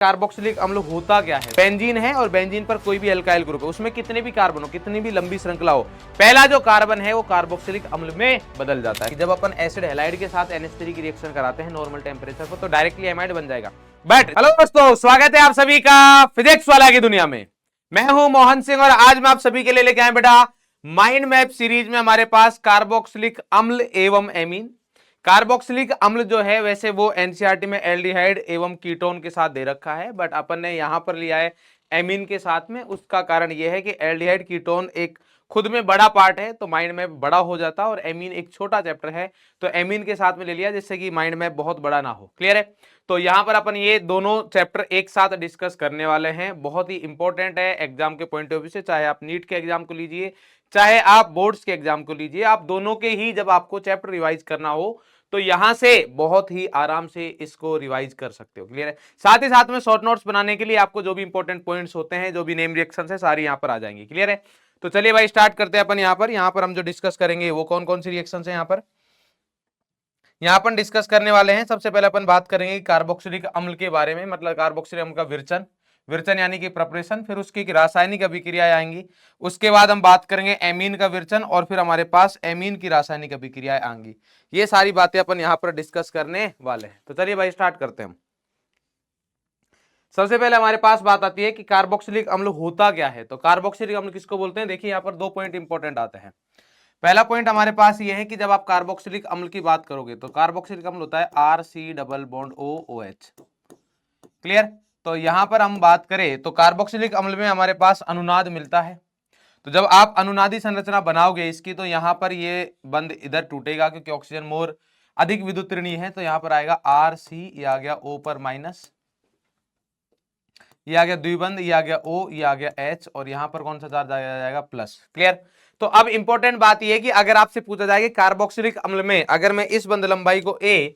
Carboxylic अम्ल होता क्या है? बेंजीन है और बेंजीन पर कोई भी एल्काइल ग्रुप है, उसमें कितने भी कार्बन हो, कितनी भी लंबी श्रृंखला हो, पहला जो कार्बन है वो कार्बोक्सिलिक अम्ल में बदल जाता है। जब अपन एसिड हैलाइड के साथ NH3 की रिएक्शन कराते हैं नॉर्मल टेम्परेचर पर तो डायरेक्टली एमाइड बन जाएगा। बट हेलो दोस्तों, स्वागत है आप सभी का फिजिक्स वाला की दुनिया में। मैं हूं मोहन सिंह और आज मैं आप सभी के लिए लेके आए बेटा माइंड मैप सीरीज में हमारे पास कार्बोक्सिलिक अम्ल एवं एमीन। कार्बोक्सिलिक अम्ल जो है वैसे वो एनसीईआरटी में एल्डिहाइड एवं कीटोन के साथ दे रखा है, बट अपन ने यहां पर लिया है एमीन के साथ में। उसका कारण यह है कि एल्डिहाइड कीटोन एक खुद में बड़ा पार्ट है तो माइंड मैप बड़ा हो जाता और एमीन एक छोटा चैप्टर है तो एमीन के साथ में ले लिया जिससे कि माइंड मैप बहुत बड़ा ना हो। क्लियर है? तो यहां पर अपन ये दोनों चैप्टर एक साथ डिस्कस करने वाले हैं। बहुत ही इंपॉर्टेंट है एग्जाम के पॉइंट ऑफ व्यू से, चाहे आप नीट के एग्जाम को लीजिए चाहे आप बोर्ड्स के एग्जाम को लीजिए, आप दोनों के ही जब आपको चैप्टर रिवाइज करना हो तो यहां से बहुत ही आराम से इसको रिवाइज कर सकते हो। क्लियर है? साथ ही साथ में शॉर्ट नोट्स बनाने के लिए आपको जो भी इंपॉर्टेंट पॉइंट्स होते हैं, जो भी नेम रिएक्शन है, सारी यहां पर आ जाएंगी। क्लियर है? तो चलिए भाई स्टार्ट करते हैं अपन। यहां पर हम जो डिस्कस करेंगे वो कौन कौन सी रिएक्शन है यहां पर डिस्कस करने वाले हैं। सबसे पहले अपन बात करेंगे कार्बोक्सिलिक अम्ल के बारे में, मतलब कार्बोक्सिलिक अम्ल का विरचन विरचन यानी कि प्रिपरेशन, फिर उसकी रासायनिक अभिक्रियाएं आएंगी। उसके बाद हम बात करेंगे एमीन का विरचन और फिर हमारे पास एमीन की रासायनिक अभिक्रियाएं आएंगी। ये सारी बातें अपन यहां पर डिस्कस करने वाले हैं। तो चलिए भाई स्टार्ट करते हैं। सबसे पहले हमारे पास बात आती है कि कार्बोक्सिलिक अम्ल होता क्या है। तो कार्बोक्सिलिक अम्ल किसको बोलते हैं? देखिए यहां पर दो पॉइंट इंपॉर्टेंट आते हैं। पहला पॉइंट हमारे पास ये है कि जब आप कार्बोक्सिलिक अम्ल की बात करोगे तो कार्बोक्सिलिक अम्ल होता है RC double bond OOH। Clear? तो यहां पर हम बात करें तो कार्बोक्सिलिक अम्ल में हमारे पास अनुनाद मिलता है। तो जब आप अनुनादी संरचना बनाओगे इसकी तो यहां पर ये बंध इधर टूटेगा क्योंकि ऑक्सीजन मोर अधिक विद्युत ऋणी है, तो यहां पर आएगा RC, ये आ गया O पर माइनस, ये आ गया द्विबंध, ये आ गया O, ये आ गया H और यहां पर कौन सा चार्ज आ जाएगा? प्लस। क्लियर? तो अब इंपॉर्टेंट बात यह है कि अगर आपसे पूछा जाए कि कार्बोक्सिलिक अम्ल में अगर मैं इस बंध लंबाई को A,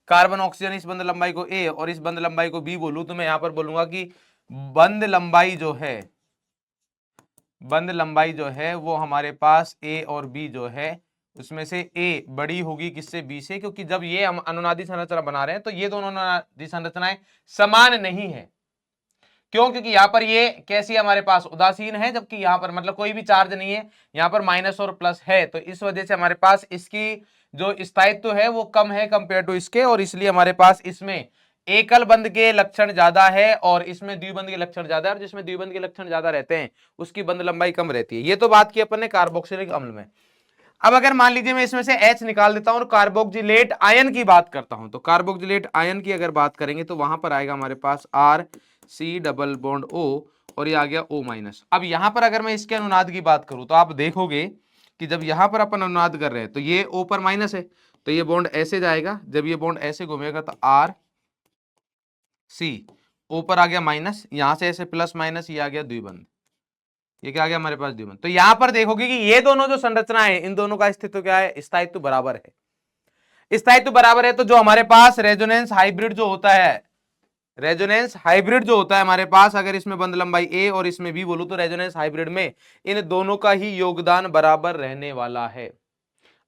कार्बन ऑक्सीजन इस बंध लंबाई को A और इस बंध लंबाई को B बोलूं तो मैं यहां पर बोलूंगा कि बंध लंबाई जो है वो हमारे पास A और B जो है उसमें से A बड़ी होगी किससे? B से, क्योंकि जब ये हम अनुनादी संरचना बना रहे हैं तो ये दोनों अनुनादी संरचनाएं समान नहीं है। क्यों? क्योंकि यहां पर ये कैसी हमारे पास उदासीन है, जबकि यहां पर मतलब कोई भी चार्ज नहीं है, यहां पर माइनस और प्लस है, तो इस वजह से हमारे पास इसकी जो स्थायित्व है वो कम है कंपेयर टू इसके, और इसलिए हमारे पास इसमें एकल बंध के लक्षण ज्यादा है और इसमें द्विबंध के लक्षण ज्यादा है, और जिसमें द्विबंध के लक्षण ज्यादा रहते हैं उसकी बंध लंबाई कम रहती है। ये तो बात की अपन ने कार्बोक्सिलिक अम्ल में। अब अगर मान लीजिए मैं इसमें से H निकाल देता हूं और कार्बोक्जिलेट आयन की बात करता हूं, तो कार्बोक्जिलेट आयन की अगर बात करेंगे तो वहां पर आएगा हमारे पास RC डबल बॉन्ड O और ये आ गया O माइनस। अब यहां पर अगर मैं इसके अनुनाद की बात करूं तो आप देखोगे कि जब यहां पर अपन अनुनाद कर रहे हैं तो ये O पर माइनस है तो ये बॉन्ड ऐसे जाएगा, जब ये बॉन्ड ऐसे घूमेगा तो RC, O पर आ गया माइनस, यहां से ऐसे प्लस माइनस, ये आ गया द्विबंध, ये क्या आ गया हमारे पास? द्विबंध। तो यहां पर देखोगे कि ये दोनों जो संरचना है इन दोनों का अस्तित्व क्या है? स्थायित्व बराबर है। स्थायित्व बराबर है तो जो हमारे पास रेजोनेंस हाइब्रिड जो होता है, रेजोनेंस हाइब्रिड जो होता है हमारे पास, अगर इसमें बंध लंबाई A और इसमें B बोलूं तो रेजोनेंस हाइब्रिड में इन दोनों का ही योगदान बराबर रहने वाला है।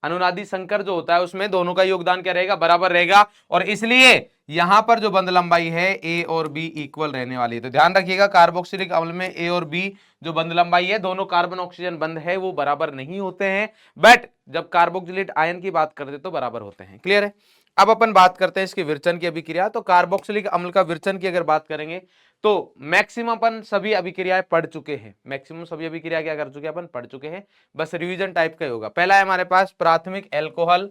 अनुनादी संकर जो होता है उसमें दोनों का योगदान क्या रहेगा? बराबर रहेगा, और इसलिए यहां पर जो बंध लंबाई है A और B इक्वल रहने वाली है। तो ध्यान रखिएगा कार्बोक्सिलिक अम्ल में A और B जो बंध लंबाई है, दोनों कार्बन ऑक्सीजन बंध है वो बराबर नहीं होते हैं, बट जब कार्बोक्सिलेट आयन की बात करते तो बराबर होते हैं। क्लियर है? अब अपन बात करते हैं इसके विरचन की अभिक्रिया। तो कार्बोक्सिलिक अम्ल का विरचन की अगर बात करेंगे तो मैक्सिमम अपन सभी अभिक्रियाएं पढ़ चुके हैं, मैक्सिमम सभी अभिक्रिया क्या कर चुके हैं? अपन पढ़ चुके हैं, बस रिवीजन टाइप का ही होगा। पहला है हमारे पास प्राथमिक एल्कोहल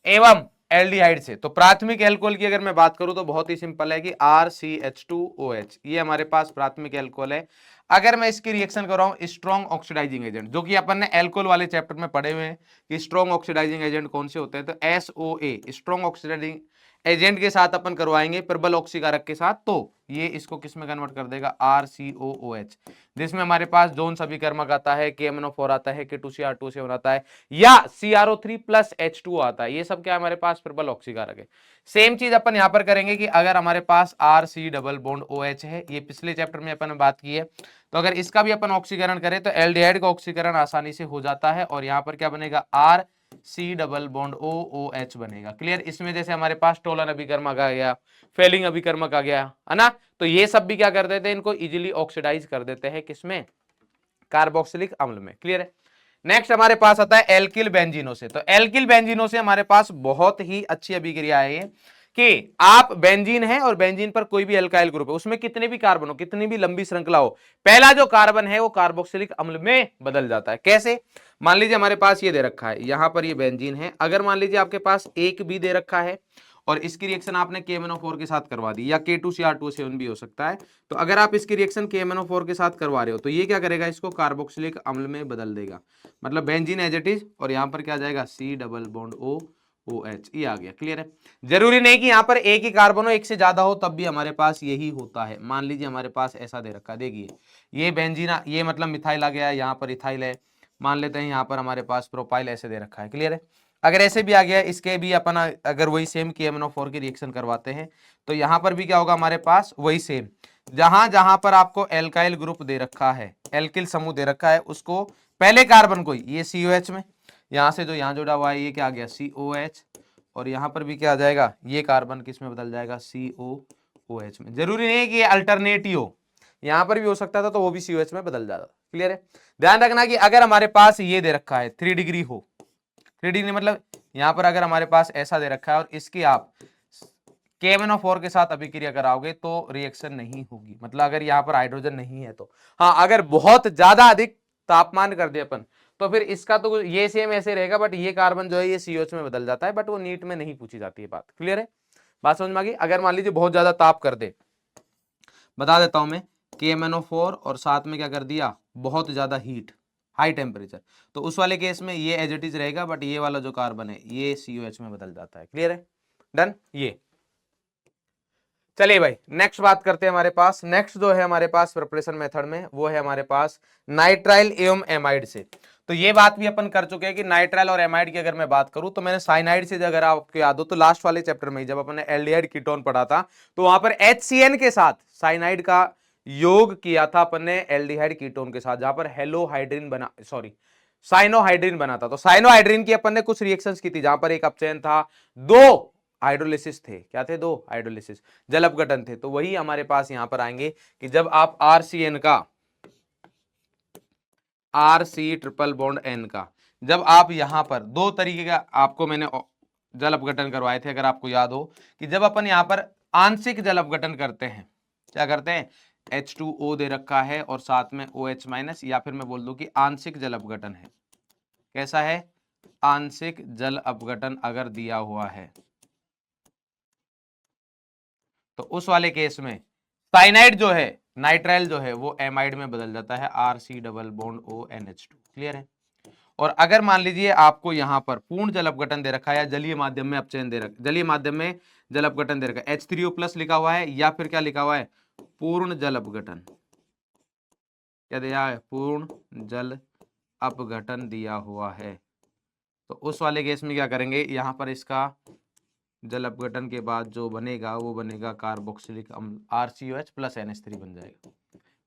एवं एल्डिहाइड से। तो प्राथमिक एल्कोहल की अगर मैं बात करूं तो बहुत ही सिंपल है कि RCH2OH, ये हमारे पास प्राथमिक एल्कोहल है। अगर मैं इसकी रिएक्शन कर रहा हूं स्ट्रॉन्ग ऑक्सीडाइजिंग एजेंट, जो कि अपन ने एल्कोहल वाले चैप्टर में पढ़े हुए हैं कि स्ट्रॉन्ग ऑक्सीडाइजिंग एजेंट कौन से होते हैं, तो SOA स्ट्रॉन्ग ऑक्सीडाइजिंग एजेंट के साथ अपन करवाएंगे प्रबल ऑक्सीकारक के साथ, तो ये इसको किस में कन्वर्ट कर देगा? RCOOH, जिसमें हमारे पास जोन समीकरण आता है, KMNO4 आता है, K2CR2 आता है, या CrO3 प्लस H2O आता है। ये सब क्या हमारे पास? प्रबल ऑक्सीकारक है। सेम चीज अपन यहां पर करेंगे कि अगर हमारे पास RC डबल बॉन्ड OH है, ये पिछले चैप्टर में अपन ने बात की है, तो अगर इसका भी अपन ऑक्सीकरण करें तो एल्डिहाइड का ऑक्सीकरण आसानी से हो जाता है, और यहां पर क्या बनेगा? C double bond O OH बनेगा। क्लियर। इसमें जैसे हमारे पास टोलन अभिकर्मक आ गया, फेलिंग अभिकर्मक आ गया, है ना, तो ये सब भी क्या कर देते हैं, इनको इजीली ऑक्सीडाइज कर देते हैं किसमें, कार्बोक्सिलिक अम्ल में। क्लियर है। नेक्स्ट हमारे पास आता है एल्किल बेंजीनो से। तो एल्किल बेंजीनो से हमारे पास बहुत ही अच्छी अभिक्रिया है ये, कि आप बेंजीन है और बेंजीन पर कोई भी एल्काइल ग्रुप है, उसमें कितने भी कार्बन हो, कितनी भी लंबी श्रृंखला हो, पहला जो कार्बन है वो कार्बोक्सिलिक अम्ल में बदल जाता है। कैसे, मान लीजिए हमारे पास ये दे रखा है, यहां पर ये बेंजीन है, अगर मान लीजिए आपके पास एक भी दे रखा है और इसकी रिएक्शन आपने KMnO4 के साथ करवा दी, या K2CR2 भी हो सकता है, तो अगर आप इसकी रिएक्शन KMnO4 के साथ करवा रहे हो तो ये क्या करेगा, इसको कार्बोक्सिलिक अम्ल में बदल देगा, मतलब बेंजीन एज इट इज, और यहां पर क्या जाएगा, C double bond O OH, ये आ गया। क्लियर है। जरूरी नहीं कि यहां पर एक ही कार्बन हो, एक से ज्यादा हो, तब भी हमारे पास यही होता है। मान लीजिए हमारे पास ऐसा दे रखा है, देखिए ये बेंजीना, ये मतलब मिथाइल आ गया, यहाँ पर इथाइल है, मान लेते हैं यहाँ पर हमारे पास प्रोपाइल ऐसे दे रखा है। क्लियर है। अगर ऐसे भी आ गया, इसके भी अपन अगर वही सेम KMnO4 की रिएक्शन करवाते हैं तो यहाँ पर भी क्या होगा, हमारे पास वही सेम, जहां जहां पर आपको एल्काइल ग्रुप दे रखा है, एल्किल समूह दे रखा है, उसको पहले कार्बन को ये COH में, यहां से जो यहां जुड़ा हुआ है ये क्या आ गया, COH, और यहां पर भी क्या आ जाएगा, ये कार्बन किस में बदल जाएगा, COOH में। जरूरी नहीं है कि ये अल्टरनेट ही हो, यहां पर भी हो सकता था तो वो भी COH में बदल जाता। क्लियर है। ध्यान रखना कि अगर हमारे पास ये दे रखा है 3 डिग्री हो, 3 डिग्री मतलब यहां पर अगर हमारे पास ऐसा दे रखा है और इसकी आप KMnO4 के साथ अभिक्रिया कराओगे तो रिएक्शन नहीं होगी, मतलब अगर यहाँ पर हाइड्रोजन नहीं है तो। हाँ, अगर बहुत ज्यादा अधिक तापमान कर दे अपन तो फिर इसका तो ये सेम ऐसे रहेगा, बट ये कार्बन जो है ये COH में बदल जाता है, बट वो नीट में नहीं पूछी जाती है बात। क्लियर है, बात समझ में आ गई। अगर मान लीजिए बहुत ज्यादा ताप कर दे, बता देता हूं मैं, KMnO4 और साथ में क्या कर दिया, बहुत ज्यादा हीट, हाई टेम्परेचर, तो उस वाले केस में ये एज इट इज रहेगा, बट ये वाला जो कार्बन है ये COH में बदल जाता है। क्लियर है, डन। ये चलिए भाई, नेक्स्ट बात करते हैं। हमारे पास नेक्स्ट जो है हमारे पास प्रिपरेशन मेथड में, वो है हमारे पास नाइट्राइल एवं एमाइड से। तो ये बात भी अपन कर चुके हैं कि नाइट्राइल और एमाइड की अगर मैं बात करूं तो मैंने साइनाइड से, अगर आपको याद हो तो लास्ट वाले चैप्टर में जब अपन ने एल्डिहाइड कीटोन पढ़ा था तो वहां पर HCN के साथ साइनाइड का योग किया था अपन ने एल्डिहाइड कीटोन के साथ, जहां पर हेलोहाइड्रिन बना, सॉरी साइनोहाइड्रिन बना था। तो साइनोहाइड्रिन की अपन ने कुछ रिएक्शंस की थी, जहां पर एक अपचयन था, दो हाइड्रोलिसिस थे, क्या थे, दो हाइड्रोलिसिस, जल अपघटन थे। तो वही हमारे पास यहां पर आएंगे कि जब आप RCN का, RC ट्रिपल बॉन्ड N का, जब आप यहां पर दो तरीके का आपको मैंने जल अपघटन करवाए थे, अगर आपको याद हो, कि जब अपन यहां पर आंशिक जल अपघटन करते हैं, क्या करते हैं, H2O दे रखा है और साथ में OH माइनस, या फिर मैं बोल दूं कि आंशिक जल अपघटन है। कैसा है, आंशिक जल अपघटन अगर दिया हुआ है तो उस वाले केस में साइनाइड जो है, नाइट्राइल जो है वो एमाइड में बदल जाता है, RC double bond ONH2। Clear है। और अगर मान लीजिए आपको यहां पर पूर्ण जल अपघटन दे रखा है या जलीय माध्यम में अपचयन दे रखा, जलीय माध्यम में जल अपघटन दे रखा है, H3O प्लस लिखा हुआ है, या फिर क्या लिखा हुआ है, पूर्ण जल अपघटन, क्या दिया है, पूर्ण जल अपघटन दिया हुआ है, तो उस वाले केस में क्या करेंगे, यहां पर इसका जल अपघटन के बाद जो बनेगा वो बनेगा कार्बोक्सिलिक अम्ल, RCOH प्लस NH3 बन जाएगा,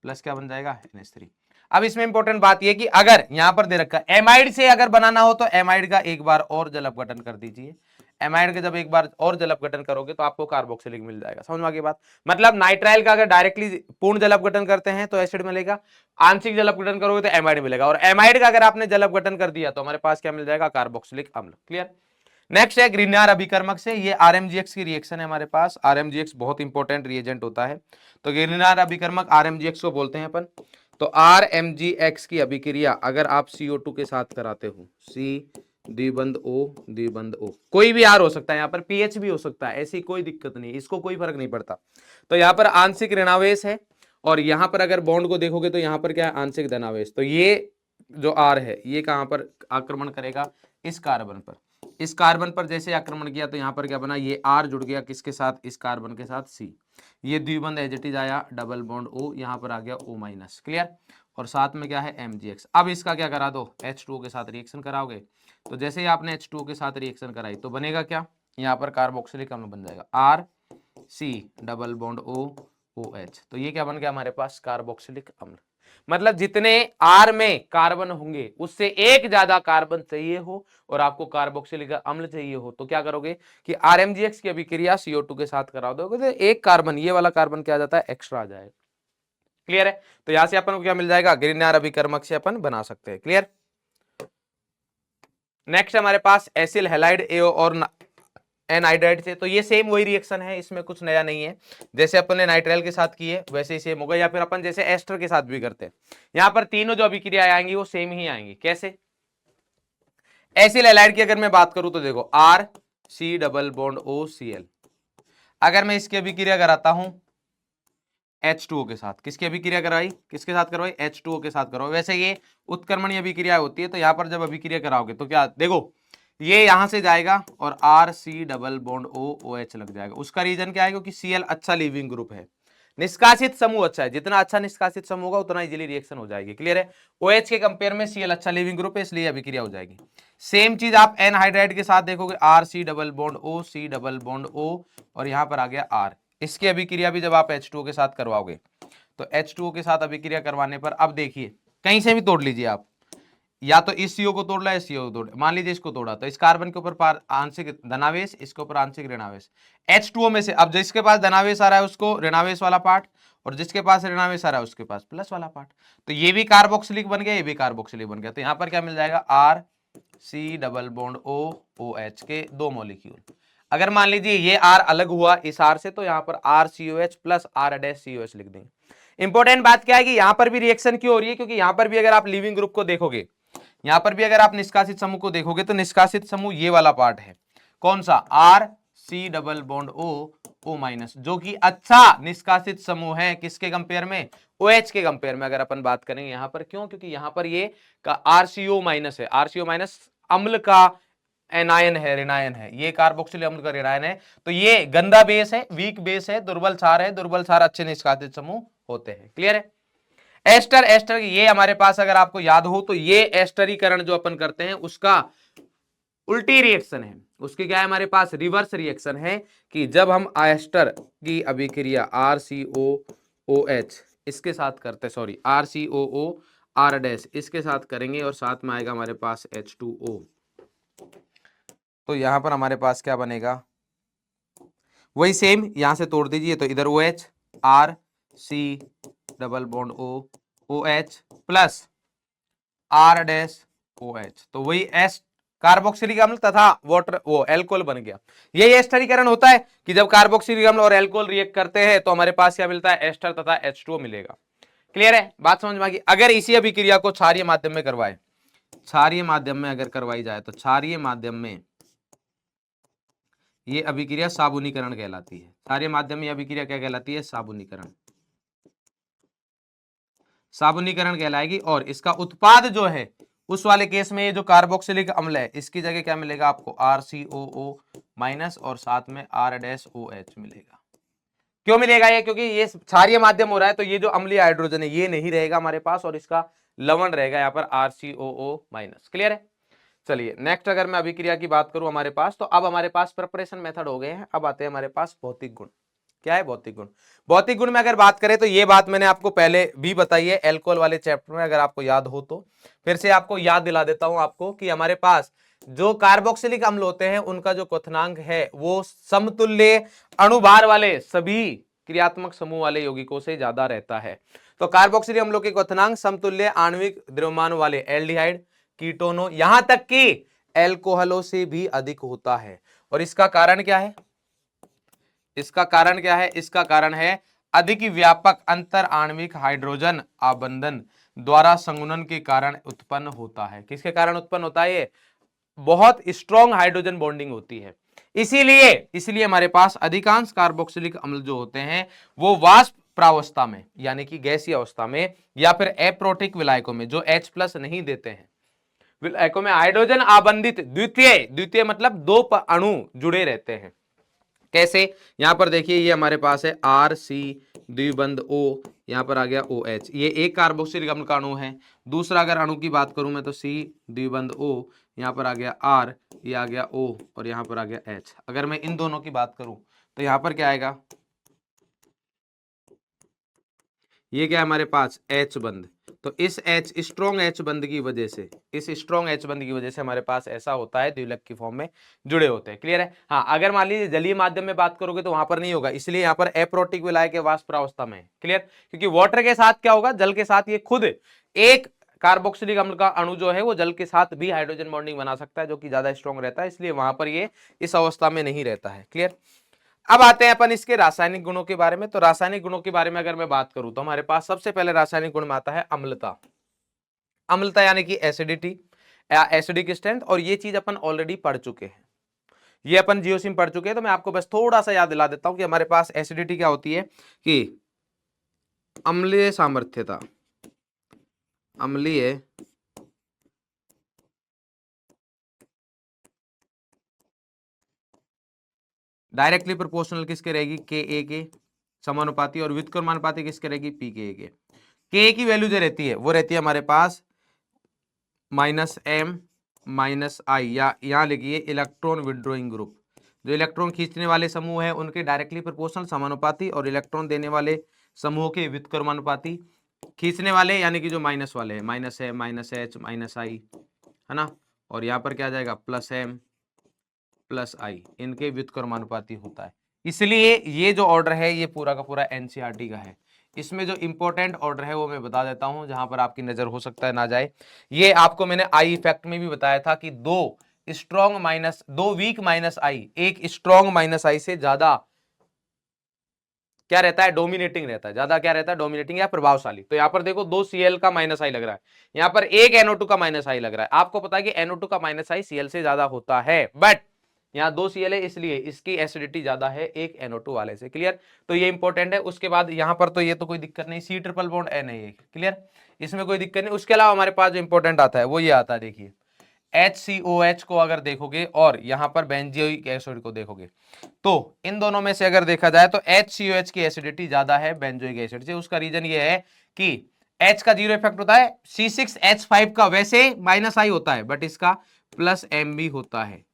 प्लस क्या बन जाएगा, NH3। अब इसमें इंपॉर्टेंट बात ये कि अगर यहां पर दे रखा है एमाइड से अगर बनाना हो तो एमाइड का एक बार और जल अपघटन कर दीजिए, एमाइड का जब एक बार और जल अपघटन करोगे तो आपको कार्बोक्सिलिक मिल जाएगा। समझ में आ गई बात, मतलब नाइट्राइल का अगर डायरेक्टली पूर्ण जल अपघटन करते हैं तो एसिड मिलेगा, आंशिक जल अपघटन करोगे तो एमाइड मिलेगा, और एमाइड का अगर आपने जल अपघटन कर दिया तो हमारे पास क्या मिल जाएगा, कार्बोक्सिलिक अम्ल। क्लियर। नेक्स्ट है ग्रिग्नार अभिकर्मक से, ये RMGX की रिएक्शन है हमारे पास। RMGX बहुत इंपॉर्टेंट रिएजेंट होता है, तो ग्रिग्नार अभिकर्मक RMGX को बोलते हैं अपन। तो RMGX की अभिक्रिया अगर आप CO2 के साथ कराते हो, C द्विबंध O द्विबंध O, कोई भी R हो सकता है, यहाँ पर PH भी हो सकता है, ऐसी कोई दिक्कत नहीं, इसको कोई फर्क नहीं पड़ता। तो यहाँ पर आंशिक ऋणावेश है, और यहाँ पर अगर बॉन्ड को देखोगे तो यहाँ पर क्या है, आंशिक धनावेश। तो ये जो R है ये कहाँ पर आक्रमण करेगा, इस कार्बन पर, इस कार्बन पर जैसे आक्रमण किया तो यहाँ पर क्या बना, ये R जुड़ गया किसके साथ, इस कार्बन के साथ C, ये द्विबंध एज इट इज आया, डबल बॉन्ड O, यहाँ पर आ गया O माइनस। क्लियर। और साथ में क्या है, MgX। अब इसका क्या करा दो, H2O के साथ रिएक्शन कराओगे, तो जैसे ही आपने H2O के साथ रिएक्शन कराई तो बनेगा क्या, यहाँ पर कार्बोक्सिलिक अम्ल बन जाएगा, RC double bond O OH। तो ये क्या बन गया हमारे पास, कार्बोक्सिलिक अम्ल। मतलब जितने R में कार्बन होंगे उससे एक ज्यादा कार्बन चाहिए हो और आपको कार्बोक्सिलिक अम्ल चाहिए हो, तो क्या करोगे कि RMGX की अभिक्रिया CO2 के साथ करा दोगे, तो एक कार्बन, ये वाला कार्बन क्या आ जाता है, एक्स्ट्रा आ जाएगा। क्लियर है? तो यहां से अपन को क्या मिल जाएगा, ग्रीनर अभिकर्मक से अपन बना सकते हैं। क्लियर? नेक्स्ट हमारे पास एसिल हैलाइड AO और एनहाइड्राइड से, तो ये सेम वही रिएक्शन है, इसमें कुछ नया नहीं है। जैसे अपन ने नाइट्राइल के साथ किए वैसे ही सेम होगा, या फिर अपन जैसे एस्टर के साथ भी करते हैं। यहां पर तीनों जो अभिक्रियाएं आएंगी वो सेम ही आएंगी। कैसे? एसिल हैलाइड की अगर मैं बात करूं तो देखो, RC डबल बॉन्ड OCl, अगर मैं इसकी अभिक्रिया कराता हूं H2O के साथ, किसकी अभिक्रिया करवाई, किसके साथ करवाई, H2O के साथ करवाई। वैसे ये उत्क्रमणीय अभिक्रिया होती है, तो यहां पर जब अभिक्रिया कराओगे तो क्या देखो, ये यहां से जाएगा और RC डबल बॉन्ड OH लग जाएगा। उसका रीजन क्या है, क्योंकि Cl अच्छा लीविंग ग्रुप है, निष्कासित समूह अच्छा है, जितना अच्छा निष्कासित समूह होगा उतना इजीली रिएक्शन हो जाएगी। क्लियर है? OH के कंपेयर में Cl अच्छा लीविंग ग्रुप है, इसलिए अभिक्रिया हो जाएगी। सेम चीज आप एनहाइड्राइड के साथ देखोगे, RC double bond OC double bond O और यहां पर आ गया R। इसकी अभिक्रिया भी जब आप H2O के साथ करवाओगे, तो H2O के साथ अभिक्रिया करवाने पर अब देखिए, कहीं से भी तोड़ लीजिए आप, या तो इस CO को तोड़ ला, इस CO को तोड़, मान लीजिए इसको तोड़ा, तो इस कार्बन के ऊपर आंशिक धनावेश, इसके ऊपर आंशिक ऋणावेश। H2O में से अब जिसके पास धनावेश आ रहा है उसको ऋणावेश वाला पार्ट, और जिसके पास ऋणावेश आ रहा है उसके पास प्लस वाला पार्ट। तो ये भी कार्बोक्सिलिक बन गया, ये भी कार्बोक्सिलिक बन गया। तो यहां पर क्या मिल जाएगा, RC डबल बॉन्ड OH के दो मॉलिक्यूल। अगर मान लीजिए ये R अलग हुआ इस R से, तो यहां पर RCOH प्लस R-COH लिख देंगे। इंपॉर्टेंट बात क्या है कि यहां पर भी रिएक्शन क्यों हो रही है, क्योंकि यहां पर भी अगर आप लिविंग ग्रुप को देखोगे, यहां पर भी अगर आप निष्कासित समूह को देखोगे, तो निष्कासित समूह ये वाला पार्ट है, कौन सा, RC double bond O minus, जो कि अच्छा निष्कासित समूह है किसके कंपेयर में, OH के कंपेयर में। अगर अपन बात करेंगे यहां पर, क्यों, क्योंकि यहां पर ये का RCO माइनस है, RCO माइनस अम्ल का एनायन है, ऋणायन है, ये कार्बोक्सिलिक अम्ल का ऋणायन है। तो ये गंदा बेस है, वीक बेस है, दुर्बल क्षार है, दुर्बल क्षार अच्छे निष्कासित समूह होते हैं। क्लियर है? एस्टर, एस्टर ये हमारे पास अगर आपको याद हो तो ये एस्टरीकरण जो अपन करते हैं उसका उल्टी रिएक्शन है, उसकी क्या है हमारे पास, रिवर्स रिएक्शन है, कि जब हम एस्टर की अभिक्रिया RCOOH इसके साथ करते, सॉरी RCOO R डैश इसके साथ करेंगे और साथ में आएगा हमारे पास H2O, तो यहां पर हमारे पास क्या बनेगा, वही सेम यहां से तोड़ दीजिए, तो इधर OH RC double bond OH plus R dash OH, तो वही एस कार्बोक्सिलिक अम्ल तथा वाटर वो एल्कोहल बन गया। यही एस्टरीकरण होता है कि जब कार्बोक्सिलिक अम्ल और एल्कोहल रिएक्ट करते हैं तो हमारे पास क्या मिलता है, एस्टर तथा H2O मिलेगा। क्लियर है? बात समझ में आ गई? अगर इसी अभिक्रिया को क्षारीय माध्यम में करवाए, क्षारीय माध्यम में अगर करवाई जाए, तो क्षारीय माध्यम में ये अभिक्रिया साबुनीकरण कहलाती है। क्षारीय माध्यम में अभिक्रिया क्या कहलाती है, साबुनीकरण, साबुनीकरण कहलाएगी। और इसका उत्पाद जो है उस वाले केस में ये जो कार्बोक्सिलिक अम्ल है इसकी जगह क्या मिलेगा आपको, RCOO माइनस और साथ में R-OH मिलेगा। क्यों मिलेगा ये, क्योंकि ये क्षारीय माध्यम हो रहा है, तो ये जो अम्लीय हाइड्रोजन है ये नहीं रहेगा हमारे पास और इसका लवण रहेगा यहाँ पर RCOO माइनस। क्लियर है? चलिए नेक्स्ट अगर मैं अभिक्रिया की बात करूं हमारे पास, तो अब हमारे पास प्रिपरेशन मेथड हो गए हैं, अब आते हैं हमारे पास भौतिक गुण। क्या है भौतिक गुण? भौतिक गुण में अगर बात करें तो ये बात मैंने आपको पहले भी बताई है अल्कोहल वाले चैप्टर में, अगर आपको याद हो तो फिर से आपको याद दिला देता हूं आपको कि हमारे पास जो कार्बोक्सिलिक अम्ल होते हैं उनका जो क्वथनांक है वो समतुल्य अणुभार वाले सभी क्रियात्मक समूह वाले यौगिकों से ज्यादा रहता है। तो कार्बोक्सिलिक अम्लों के क्वथनांक समतुल्य आणविक द्रव्यमान वाले एल्डिहाइड, कीटोनों, यहां तक कि एल्कोहलों से भी अधिक होता है। और इसका कारण क्या है, इसका कारण क्या है, इसका कारण है अधिक व्यापक अंतर आणविक हाइड्रोजन आबंधन द्वारा संगुणन के कारण उत्पन्न होता है। किसके कारण उत्पन्न होता है, ये बहुत स्ट्रॉन्ग हाइड्रोजन बॉन्डिंग होती है। इसीलिए इसीलिए हमारे पास अधिकांश कार्बोक्सिलिक अम्ल जो होते हैं वो वाष्प प्रावस्था में यानी कि गैसीय अवस्था में या फिर एप्रोटिक विलायकों में जो H+ नहीं देते हैं, विलायकों में हाइड्रोजन आबंधित द्वितीय, द्वितीय मतलब दो अणु जुड़े रहते हैं। कैसे, यहां पर देखिए ये हमारे पास है RC द्विबंध O, यहां पर आ गया OH, ये एक कार्बोक्सिलिक अम्ल का अणु है। दूसरा अगर अणु की बात करूं मैं तो C द्विबंध O, यहां पर आ गया R, ये आ गया O और यहां पर आ गया H। अगर मैं इन दोनों की बात करूं तो यहां पर क्या आएगा, ये क्या है हमारे पास H बंद। तो इस H स्ट्रॉन्ग H बंद की वजह से, इस स्ट्रॉन्ग H बंद की वजह से हमारे पास ऐसा होता है, द्विलक की फॉर्म में जुड़े होते हैं। क्लियर है? हाँ, अगर मान लीजिए जलीय माध्यम में बात करोगे तो वहां पर नहीं होगा, इसलिए यहाँ पर एप्रोटिक विलायक के वाष्पावस्था में है। क्लियर? क्योंकि वाटर के साथ क्या होगा, जल के साथ ये खुद एक कार्बोक्सिलिक अम्ल का अणु जो है वो जल के साथ भी हाइड्रोजन बॉन्डिंग बना सकता है, जो कि ज्यादा स्ट्रॉन्ग रहता है, इसलिए वहां पर ये इस अवस्था में नहीं रहता है। क्लियर? अब आते हैं अपन इसके रासायनिक गुणों के बारे में। तो रासायनिक गुणों के बारे में अगर मैं बात करूं तो हमारे पास सबसे पहले रासायनिक गुण में आता है अम्लता। अम्लता यानी कि एसिडिटी या एसिडिक स्ट्रेंथ, और ये चीज अपन ऑलरेडी पढ़ चुके हैं, ये अपन जियोसिम पढ़ चुके हैं। तो मैं आपको बस थोड़ा सा याद दिला देता हूं कि हमारे पास एसिडिटी क्या होती है कि अम्लीय सामर्थ्यता, अम्लीय डायरेक्टली प्रोपोर्शनल किसके रहेगी, के ए के समानुपाती, और व्युत्क्रमानुपाती किसके रहेगी, पी के की वैल्यू जो रहती है वो रहती है हमारे पास -m -i, या यहां लिखिए इलेक्ट्रॉन विड्रॉइंग ग्रुप। जो इलेक्ट्रॉन खींचने वाले समूह है उनके डायरेक्टली प्रोपोर्शनल समानुपाती, और इलेक्ट्रॉन देने वाले समूह के व्युत्क्रमानुपाती। खींचने वाले यानी कि जो माइनस वाले हैं, -m -h -i, है ना, और यहाँ पर क्या जाएगा +m +i, इनके व्युत्क्रमानुपाती होता है। इसलिए ये जो ऑर्डर है ये पूरा का पूरा एनसीईआरटी का है। इसमें जो इंपॉर्टेंट ऑर्डर है वो मैं बता देता हूं, जहां पर आपकी नजर हो सकता है ना जाए। ये आपको मैंने आई इफेक्ट में भी बताया था कि दो वीक माइनस आई एक स्ट्रॉन्ग माइनस आई से ज्यादा क्या रहता है, डोमिनेटिंग रहता है, ज्यादा क्या रहता है, डोमिनेटिंग या प्रभावशाली। तो यहां पर देखो 2 Cl का माइनस आई लग रहा है, यहां पर एक NO2 का माइनस आई लग रहा है। आपको पता है कि NO2 का माइनस आई Cl से ज्यादा होता है, बट यहाँ 2 Cl है इसलिए इसकी एसिडिटी ज्यादा है एक NO2 वाले से। क्लियर? तो ये इंपॉर्टेंट है। उसके बाद यहाँ पर तो ये तो कोई दिक्कत नहीं, C ट्रिपल बॉन्ड N है ये। क्लियर? इसमें कोई दिक्कत नहीं। उसके अलावा हमारे पास जो इंपॉर्टेंट आता है वो ये आता है, देखिए HCOH को अगर देखोगे और यहां पर बेंजोइक एसिड को देखोगे, तो इन दोनों में से अगर देखा जाए तो HCOH की एसिडिटी ज्यादा है बेंजोइक एसिड से। उसका रीजन ये है कि H का 0 इफेक्ट होता है, C6H5 का वैसे -i होता है, बट इसका +m भी होता है।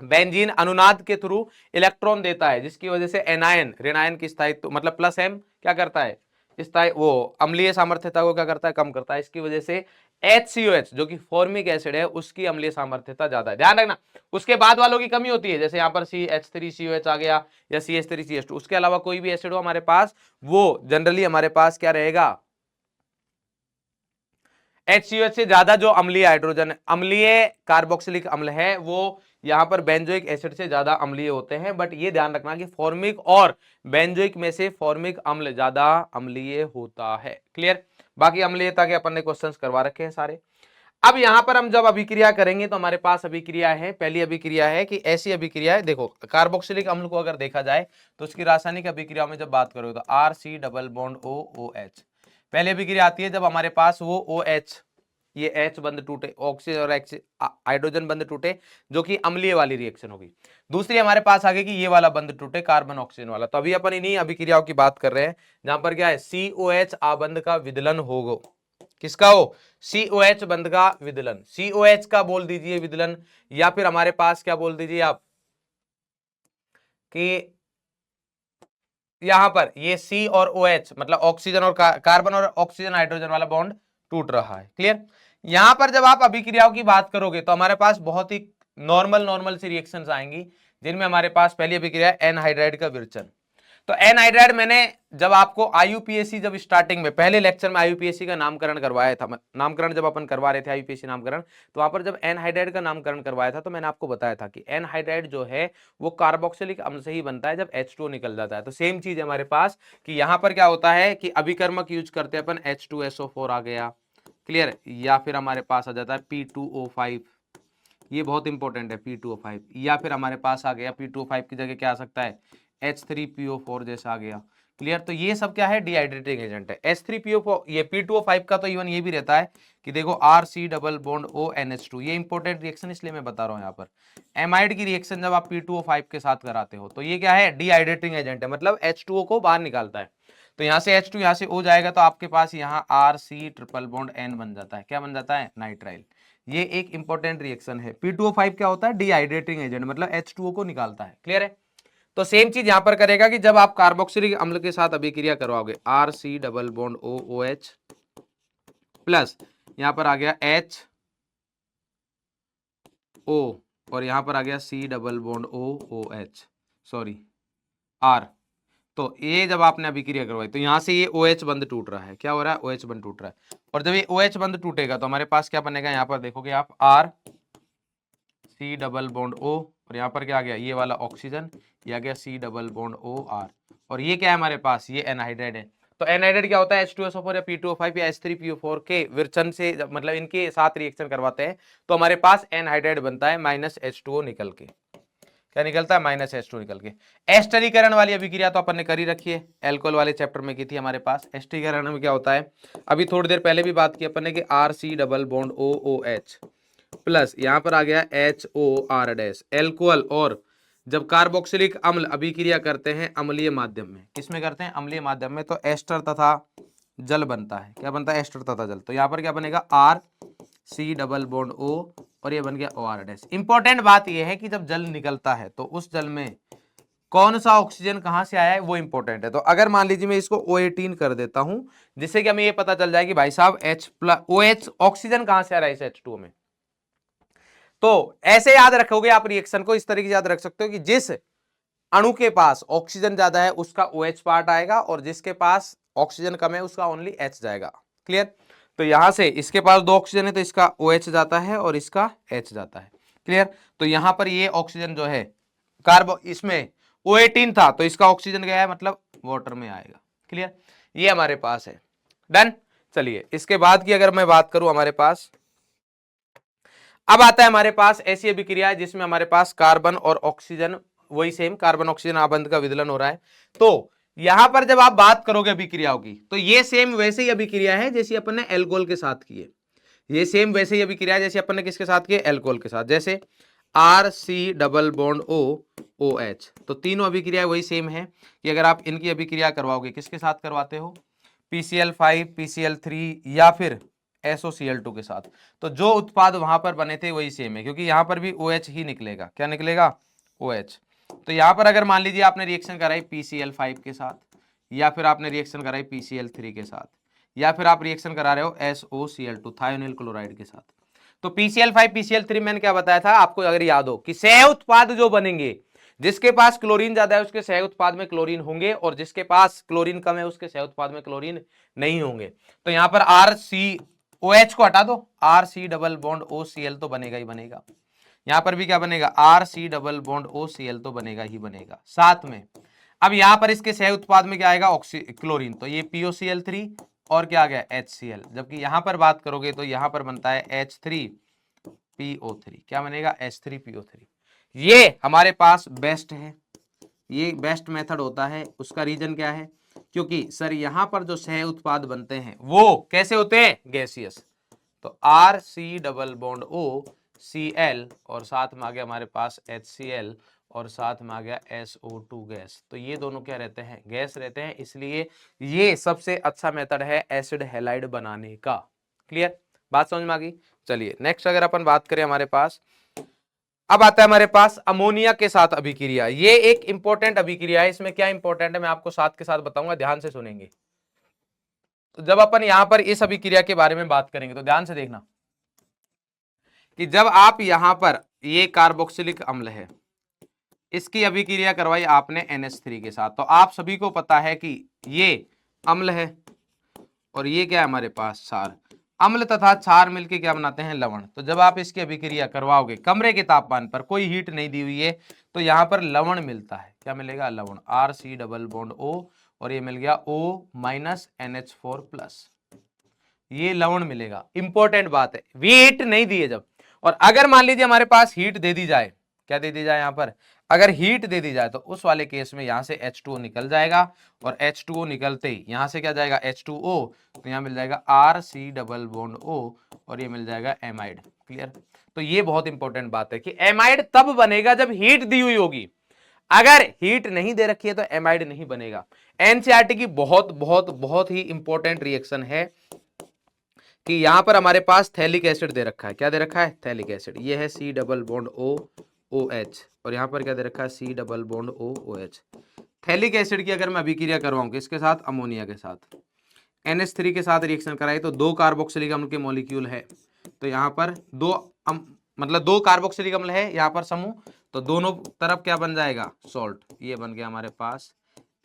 बेंजीन अनुनाद के थ्रू इलेक्ट्रॉन देता है, जिसकी वजह से एनायन ऋणायन की स्थायित्व मतलब +m क्या करता है, वो अम्लीय सामर्थ्यता को क्या करता है, कम करता है। इसकी वजह से HCOH जो कि फॉर्मिक एसिड है उसकी अम्लीय सामर्थ्यता ज्यादा है, ध्यान रखना। उसके बाद वालों की कमी होती है, जैसे यहाँ पर CH3COH आ गया या CH3CH2, उसके अलावा कोई भी एसिड हो हमारे पास, वो जनरली हमारे पास क्या रहेगा, HCOH से ज्यादा जो अम्लीय हाइड्रोजन अम्लीय कार्बोक्सिलिक अम्ल है वो यहां पर बेंजोइक एसिड से ज्यादा अम्लीय होते हैं। बट ये ध्यान रखना कि फॉर्मिक और बेंजोइक में से फॉर्मिक अम्ल ज्यादा अम्लीय होता है। क्लियर? बाकी अम्लीयता के अपन ने क्वेश्चंस करवा रखे हैं सारे। अब यहां पर हम जब अभिक्रिया करेंगे तो हमारे पास अभिक्रिया है, पहली अभिक्रिया है कि ऐसी अभिक्रिया है, देखो कार्बोक्सिलिक अम्ल को अगर देखा जाए तो उसकी रासायनिक अभिक्रिया में जब बात करोगे तो RC डबल बॉन्ड OOH पहले अभिक्रिया आती है, जब हमारे पास वो OH ये H बंद टूटे, ऑक्सीजन और हाइड्रोजन बंद टूटे, जो कि अम्लीय वाली रिएक्शन होगी। दूसरी हमारे पास आगे कि ये वाला बंद टूटे, कार्बन ऑक्सीजन वाला। तो अभी अपन इन्हीं अभिक्रियाओं की बात कर रहे हैं जहां पर क्या है, COH आबंध का विदलन होगा। किसका हो, COH बंध का विदलन। COH का बोल दीजिए विदलन, या फिर हमारे पास क्या बोल दीजिए आप कि यहां पर ये C और OH मतलब ऑक्सीजन और कार्बन और ऑक्सीजन हाइड्रोजन वाला बॉन्ड टूट रहा है। क्लियर? यहां पर जब आप अभिक्रियाओं की बात करोगे तो हमारे पास बहुत ही नॉर्मल सी रिएक्शंस आएंगी, जिनमें हमारे पास पहली अभिक्रिया एनहाइड्राइड का विरचन। तो एनहाइड्राइड मैंने जब आपको आईयूपीएसी जब स्टार्टिंग में पहले लेक्चर में आईयूपीएसी का नामकरण करवाया था, नामकरण जब अपन करवा रहे थे आईयूपीएसी नामकरण, तो वहां पर जब एनहाइड्राइड का नामकरण करवाया था तो मैंने आपको बताया था कि एनहाइड्राइड जो है वो कार्बोक्सिलिक अम्ल से ही बनता है जब H2O निकल जाता है। तो सेम चीज है हमारे पास कि यहां पर क्या होता है कि अभिकर्मक यूज करते हैं अपन, H2SO4 आ गया। क्लियर? या फिर हमारे पास आ जाता है P2O5, ये बहुत इंपॉर्टेंट है P2O5, या फिर हमारे पास आ गया P2O5 की जगह क्या आ सकता है, H3PO4 जैसा आ गया। क्लियर? तो ये सब क्या है, डिहाइड्रेटिंग एजेंट है। H3PO4 ये P2O5 का तो इवन ये भी रहता है कि देखो RC डबल बॉन्ड ONH2, ये इंपॉर्टेंट रिएक्शन इसलिए मैं बता रहा हूं। यहाँ पर एमाइड की रिएक्शन जब आप P2O5 के साथ कराते हो तो ये क्या है, डिहाइड्रेटिंग एजेंट है, मतलब H2O को बाहर निकालता है। तो यहाँ से H2 यहाँ से O जाएगा तो आपके पास यहाँ RC ट्रिपल बॉन्ड N बन जाता है। क्या बन जाता है, नाइट्राइल। ये एक इंपॉर्टेंट रिएक्शन है। P2O5 क्या होता है, डिहाइड्रेटिंग एजेंट, मतलब H2O को निकालता है। क्लियर है? तो सेम चीज यहां पर करेगा कि जब आप कार्बोक्सिलिक अम्ल के साथ अभिक्रिया करवाओगे, RC double bond OOH plus यहां पर आ गया HO और यहां पर आ गया C double bond OOH, sorry R। तो ये जब आपने अभिक्रिया करवाई तो यहां से ये OH बंद टूट रहा है, क्या हो रहा है, OH बंद टूट रहा है। और जब ये OH बंद टूटेगा तो हमारे पास क्या बनेगा, यहां पर देखोगे आप RC डबल बॉन्ड O और यहां पर क्या आ गया, ये वाला ऑक्सीजन, ये आ गया C डबल बॉन्ड OR और ये क्या है हमारे पास, ये एनहाइड्राइड है। तो एनहाइड्राइड क्या होता है, H2SO4 या P2O5 या H3PO4 के विरचन से मतलब इनके साथ रिएक्शन करवाते हैं तो हमारे पास एनहाइड्राइड बनता है -H2O निकल के, क्या निकलता है, -H2 निकल के। एस्टरीकरण वाली अभिक्रिया तो अपन ने कर ही रखी है, एल्कोहल वाले चैप्टर में की थी हमारे पास। एस्टरीकरण में क्या होता है, अभी थोड़ी देर पहले भी बात की अपन ने कि RC double bond OOH plus यहां पर आ गया HOR डैश, एल्कोहल और जब कार्बोक्सिलिक अम्ल अभिक्रिया करते हैं अम्लीय माध्यम में, किसमें करते हैं, अम्लीय माध्यम में, तो एस्टर तथा जल बनता है, क्या बनता है, एस्टर तथा जल। तो यहां पर क्या बनेगा, RC डबल बॉन्ड O और ये बन गया OR डैश। इंपॉर्टेंट बात यह है कि जब जल निकलता है तो उस जल में कौन सा ऑक्सीजन कहां से आया है वो इंपॉर्टेंट है। तो अगर मान लीजिए मैं इसको O18 कर देता हूं, जिससे कि हमें ये पता चल जाए कि भाई साहब OH ऑक्सीजन कहां से आ रहा है इस H2O में। तो ऐसे याद रखोगे आप रिएक्शन को, इस तरीके से याद रख सकते हो कि जिस अणु के पास ऑक्सीजन ज्यादा है उसका OH पार्ट आएगा और जिसके पास ऑक्सीजन कम है उसका ओनली H जाएगा। क्लियर। तो यहां से इसके पास 2 ऑक्सीजन है तो इसका OH जाता है और इसका H जाता है। क्लियर। तो यहां पर ये ऑक्सीजन जो है कार्बो, इसमें O18 था तो इसका ऑक्सीजन गया है मतलब वाटर में आएगा। क्लियर। ये हमारे पास है। डन। चलिए इसके बाद की अगर मैं बात करूं, हमारे पास अब आता है हमारे पास ऐसी अभिक्रिया जिसमें हमारे पास कार्बन और ऑक्सीजन, वही सेम कार्बन ऑक्सीजन आबंध का विदलन हो रहा है। तो यहां पर जब आप बात करोगे अभिक्रियाओं की तो ये सेम वैसे ही अभिक्रिया है जैसी अपन ने एल्कोहल के साथ की है। ये सेम वैसे ही अभिक्रिया है जैसे अपन ने किसके साथ की है, एल्कोहल के साथ। जैसे RC डबल बॉन्ड OOH, तो तीनों अभिक्रिया वही सेम है कि अगर आप इनकी अभिक्रिया करवाओगे, किसके साथ करवाते हो, PCl5 PCl3 या फिर SOCl2 के साथ, तो जो उत्पाद वहां पर बने थे वही सेम है क्योंकि यहां पर भी OH ही निकलेगा। क्या निकलेगा, OH। तो यहां पर अगर मान लीजिए आपने रिएक्शन कराई PCl5 के साथ या फिर आपने रिएक्शन कराई PCl3 के साथ या फिर आप रिएक्शन करा रहे हो SOCl2 थायोनिल क्लोराइड के साथ, तो PCl5 PCl3 मैंने क्या बताया था आपको, अगर याद हो कि सह उत्पाद जो बनेंगे, जिसके पास क्लोरीन ज्यादा है उसके सह उत्पाद में क्लोरीन होंगे और जिसके पास क्लोरीन कम है उसके सह उत्पाद में क्लोरीन नहीं होंगे। तो यहां पर OH को हटा दो, RC डबल बॉन्ड OCl तो बनेगा ही बनेगा। यहां पर भी क्या बनेगा, RC डबल बॉन्ड OCl तो बनेगा ही बनेगा साथ में। अब यहां पर इसके सह उत्पाद में क्या आएगा, क्लोरीन, तो ये POCl3 और क्या आ गया HCl। जबकि यहां पर बात करोगे तो यहां पर बनता है H3PO3, क्या बनेगा, H3PO3। ये हमारे पास बेस्ट है, ये बेस्ट मेथड होता है। उसका रीजन क्या है, क्योंकि सर यहां पर जो सह उत्पाद बनते हैं वो कैसे होते हैं, गैसियस। तो RC डबल बॉन्ड OCl और साथ में आ गया हमारे पास HCl और साथ में आ गया SO2 गैस। तो ये दोनों क्या रहते हैं, गैस रहते हैं, इसलिए ये सबसे अच्छा मेथड है एसिड हैलाइड बनाने का। क्लियर, बात समझ में आ गई। चलिए नेक्स्ट अगर अपन बात करें, हमारे पास अब आता है हमारे पास अमोनिया के साथ अभिक्रिया। ये एक इंपॉर्टेंट अभिक्रिया है। इसमें क्या इंपॉर्टेंट है मैं आपको साथ के साथ बताऊंगा, ध्यान से सुनेंगे। तो जब अपन यहां पर इस अभिक्रिया के बारे में बात करेंगे तो ध्यान से देखना कि जब आप यहां पर, ये कार्बोक्सिलिक अम्ल है, इसकी अभिक्रिया करवाई आपने NH3 के साथ, तो आप सभी को पता है कि ये अम्ल है और ये क्या है हमारे पास क्षार। अम्ल तथा क्षार मिलके क्या बनाते हैं, लवण। तो जब आप इसकी अभिक्रिया करवाओगे कमरे के तापमान पर, कोई हीट नहीं दी हुई है, तो यहां पर लवण मिलता है। क्या मिलेगा, लवण, RC डबल बॉन्ड O और ये मिल गया O माइनस NH4 प्लस, ये लवण मिलेगा। इंपॉर्टेंट बात है, हीट नहीं दी है जब, और अगर मान लीजिए हमारे पास हीट दे दी जाए, क्या दे दी जाए यहां पर, अगर हीट दे दी जाए तो उस वाले केस में यहां से H2O निकल जाएगा और H2O निकलते ही यहां से क्या जाएगा, H2O, तो यहां मिल जाएगा RC डबल बॉन्ड O और ये मिल जाएगा एमाइड। क्लियर। तो ये बहुत इंपॉर्टेंट बात है कि एमाइड तब बनेगा जब हीट दी हुई होगी, अगर हीट नहीं दे रखी है तो एमाइड नहीं बनेगा। एनसीईआरटी की बहुत बहुत बहुत ही इंपॉर्टेंट रिएक्शन है कि यहां पर हमारे पास थैलिक एसिड दे रखा है। क्या दे रखा है, थैलिक एसिड। ये है C double bond O OH और यहाँ पर क्या दे रखा है C double bond OH। Phthalic acid की अगर मैं अभिक्रिया करवाऊं किसके साथ, अमोनिया के साथ, NH3 के साथ रिएक्शन कराई तो 2 कार्बोक्सिलिक अम्ल के मॉलिक्यूल है, तो यहाँ पर मतलब 2 कार्बोक्सिलिक अम्ल है यहाँ पर समूह, तो दोनों तरफ क्या बन जाएगा, सॉल्ट। ये बन गया हमारे पास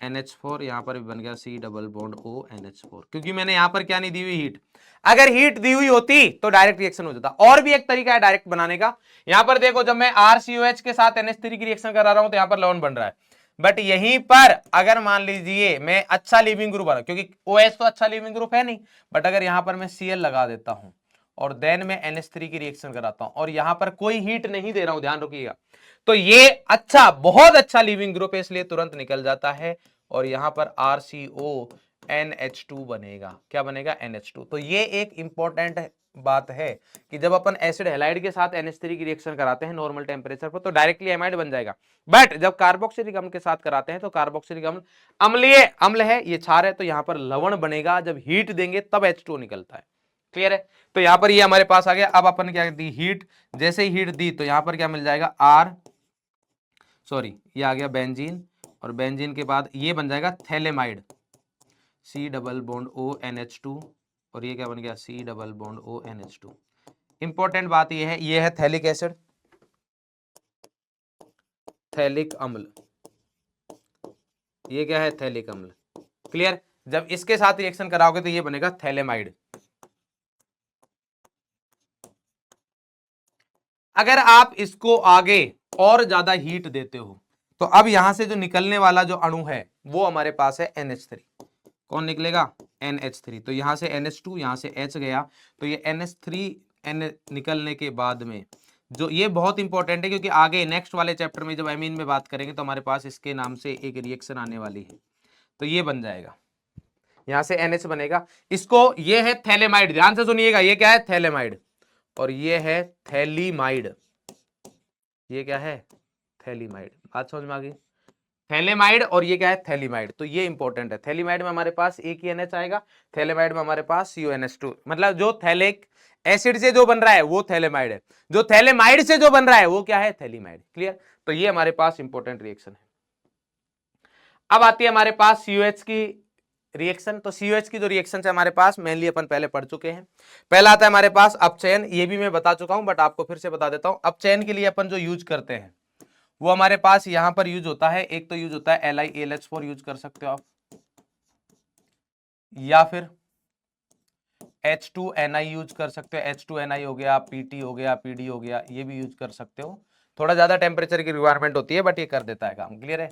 NH4, यहाँ पर भी बन गया C डबल बॉन्ड ONH4, क्योंकि मैंने यहाँ पर क्या नहीं दी हुई, हीट। अगर हीट दी हुई होती तो डायरेक्ट रिएक्शन हो जाता। और भी एक तरीका है डायरेक्ट बनाने का, यहाँ पर देखो जब मैं RCOH के साथ NH3 की रिएक्शन करा रहा हूं तो यहाँ पर लवण बन रहा है, बट यहीं पर अगर मान लीजिए मैं अच्छा लीविंग ग्रुप बना, क्योंकि OH तो अच्छा लीविंग ग्रुप है नहीं, बट अगर यहां पर मैं Cl लगा देता हूं और देन मैं NH3 की रिएक्शन कराता हूं और यहां पर कोई हीट नहीं दे रहा हूं, ध्यान रखिएगा, तो ये अच्छा, बहुत अच्छा लीविंग ग्रुप है, इसलिए तुरंत निकल जाता है और यहां पर RCONH2 बनेगा। क्या बनेगा, NH2। तो ये एक इंपॉर्टेंट बात है कि जब अपन एसिड हैलाइड के साथ NH3 की रिएक्शन कराते हैं नॉर्मल टेम्परेचर पर तो डायरेक्टली एमाइड बन जाएगा, बट जब कार्बोक्सिलिक अम्ल के साथ कराते हैं तो कार्बोक्सिलिक अम्ल अम्लीय अम्ल है, ये क्षार है, तो यहां पर लवण बनेगा, जब हीट देंगे तब H2 निकलता है। क्लियर है, तो यहां पर ये हमारे पास आ गया। अब अपन क्या दी, हीट, जैसे ही हीट दी तो यहां पर क्या मिल जाएगा, ये आ गया बेंजीन, और बेंजीन के बाद ये बन जाएगा phthalimide, C double bond ONH2, और ये क्या बन गया, C double bond ONH2। Important बात ये है थैलिक एसिड, थैलिक अम्ल, ये क्या है, थैलिक अम्ल। क्लियर, जब इसके साथ रिएक्शन कराओगे तो ये बनेगा थैलेमाइड। अगर आप इसको आगे और ज्यादा हीट देते हो तो अब यहां से जो निकलने वाला जो अणु है वो हमारे पास है NH3। कौन निकलेगा, NH3। तो यहां से NH2, यहां से H गया, तो ये NH3 निकलने के बाद में जो ये बहुत इंपॉर्टेंट है, क्योंकि आगे नेक्स्ट वाले चैप्टर में जब एमीन में बात करेंगे तो हमारे पास इसके नाम से एक रिएक्शन आने वाली है, तो ये बन जाएगा, यहां से NH बनेगा। इसको, ये है थैलेमाइड, ध्यान से सुनिएगा, ये क्या है, थैलेमाइड, और ये है थैलीमाइड। ये क्या है, थैलीमाइड। बात समझ में आ गई, थैलेमाइड, और ये क्या है, थैलीमाइड। तो ये इंपॉर्टेंट है, थैलीमाइड में हमारे पास एक ही NH आएगा, थैलेमाइड में हमारे पास CONH2, मतलब जो थैलिक एसिड से जो बन रहा है वो थैलेमाइड है, जो थैलेमाइड से जो बन रहा है वो क्या है, थैलीमाइड। क्लियर, तो ये हमारे पास इंपॉर्टेंट रिएक्शन है। अब आती है हमारे पास COH की रिएक्शन। तो COH की जो रिएक्शन है हमारे पास मेनली अपन पहले पढ़ चुके हैं। पहला आता है हमारे पास अपचयन, ये भी मैं बता चुका हूं बट आपको फिर से बता देता हूं। अपचयन के लिए अपन जो यूज करते हैं वो हमारे पास यहां पर यूज होता है, एक तो यूज होता है LiAlH4 यूज कर सकते हो आप, या फिर H2Ni यूज कर सकते हो, H2Ni हो गया, PT हो गया, PD हो गया, ये भी यूज कर सकते हो। थोड़ा ज्यादा टेम्परेचर की रिक्वायरमेंट होती है बट ये कर देता है काम। क्लियर है,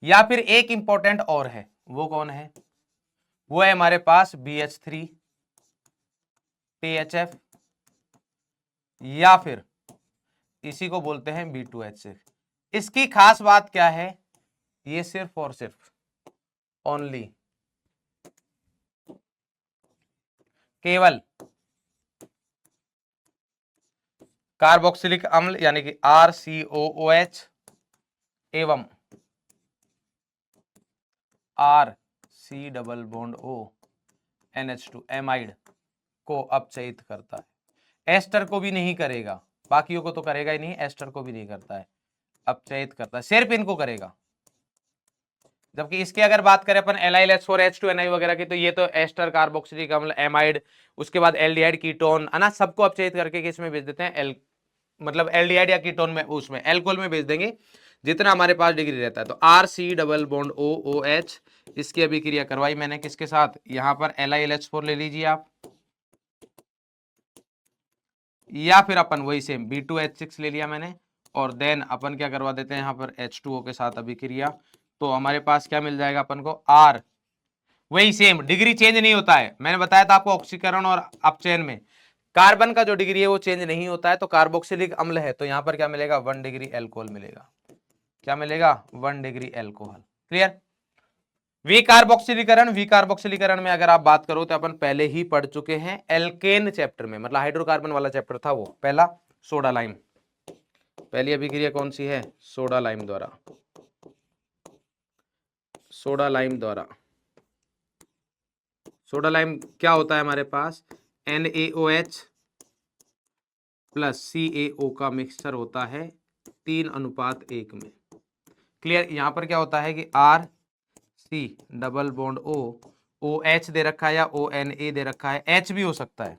या फिर एक इंपॉर्टेंट और है, वो कौन है, वो है हमारे पास BH3 THF, या फिर इसी को बोलते हैं B2H6। इसकी खास बात क्या है, ये सिर्फ और सिर्फ ओनली केवल कार्बोक्सिलिक अम्ल यानी कि RCOOH एवं RC double bond ONH2 amide को अपचयित करता है। एस्टर को भी नहीं करेगा, बाकियों को तो करेगा ही नहीं, एस्टर को भी नहीं करता है, अपचयित करता है, सिर्फ इनको करेगा। जबकि इसकी अगर बात करें अपन LiLH4 H2Ni वगैरह की, तो ये तो एस्टर, कार्बोक्सिलिक अम्ल, एमाइड, उसके बाद एल्डिहाइड, कीटोन, है ना, सबको अपचयित करके किस में भेज देते हैं, मतलब एल्डिहाइड या कीटोन में, उसमें एल्कोहल में भेज देंगे जितना हमारे पास डिग्री रहता है। तो RC डबल बॉन्ड OOH, इसकी अभिक्रिया करवाई मैंने किसके साथ, यहां पर LiLH4 ले लीजिए आप, या फिर अपन वही सेम B2H6 ले लिया मैंने, और देन अपन क्या करवा देते हैं यहाँ पर H2O के साथ अभिक्रिया, तो हमारे पास क्या मिल जाएगा अपन को, R, वही सेम, डिग्री चेंज नहीं होता है। मैंने बताया था आपको ऑक्सीकरण और अपचयन में कार्बन का जो डिग्री है वो चेंज नहीं होता है। तो कार्बोक्सिलिक अम्ल है तो यहां पर क्या मिलेगा, 1 डिग्री एल्कोहल मिलेगा। क्या मिलेगा, 1 डिग्री एल्कोहल। क्लियर, विकार्बोक्सिलीकरण में अगर आप बात करो तो अपन पहले ही पढ़ चुके हैं एल्केन चैप्टर में, मतलब हाइड्रोकार्बन वाला चैप्टर था वो पहला, सोडा लाइम। पहली अभिक्रिया कौन सी है, सोडा लाइम द्वारा, सोडा लाइम द्वारा। सोडा लाइम क्या होता है हमारे पास, NaOH प्लस CaO का मिक्सचर होता है, 3:1 में। क्लियर। यहां पर क्या होता है कि R C double bond O, O H दे रखा है या ओ एन ए दे रखा है, एच भी हो सकता है,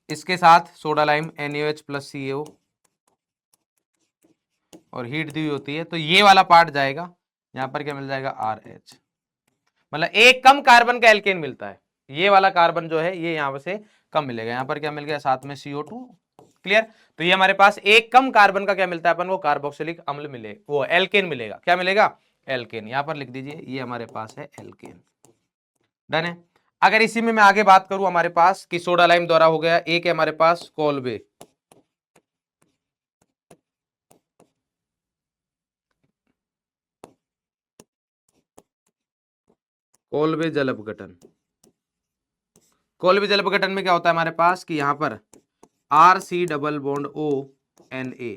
इसके साथ soda lime NaOH plus CaO और हीट दी होती है, तो ये वाला पार्ट जाएगा, यहां पर क्या मिल जाएगा RH, मतलब एक कम कार्बन का एल्केन मिलता है, ये वाला कार्बन जो है ये यहां से कम मिलेगा, यहां पर क्या मिल गया साथ में CO2। क्लियर। तो ये हमारे पास एक कम कार्बन का क्या मिलता है अपन को, कार्बोक्सिलिक अम्ल मिले, वो एल्केन मिलेगा, क्या मिलेगा, एल्केन। यहां पर लिख दीजिए ये हमारे पास है एल्केन। डन है। अगर इसी में मैं आगे बात करूं हमारे पास कि सोडा लाइम द्वारा हो गया, एक है हमारे पास कोलबे, कोलबे जल अपघटन। कोलबे जल अपघटन में क्या होता है हमारे पास कि यहां पर RC डबल बॉन्ड ONA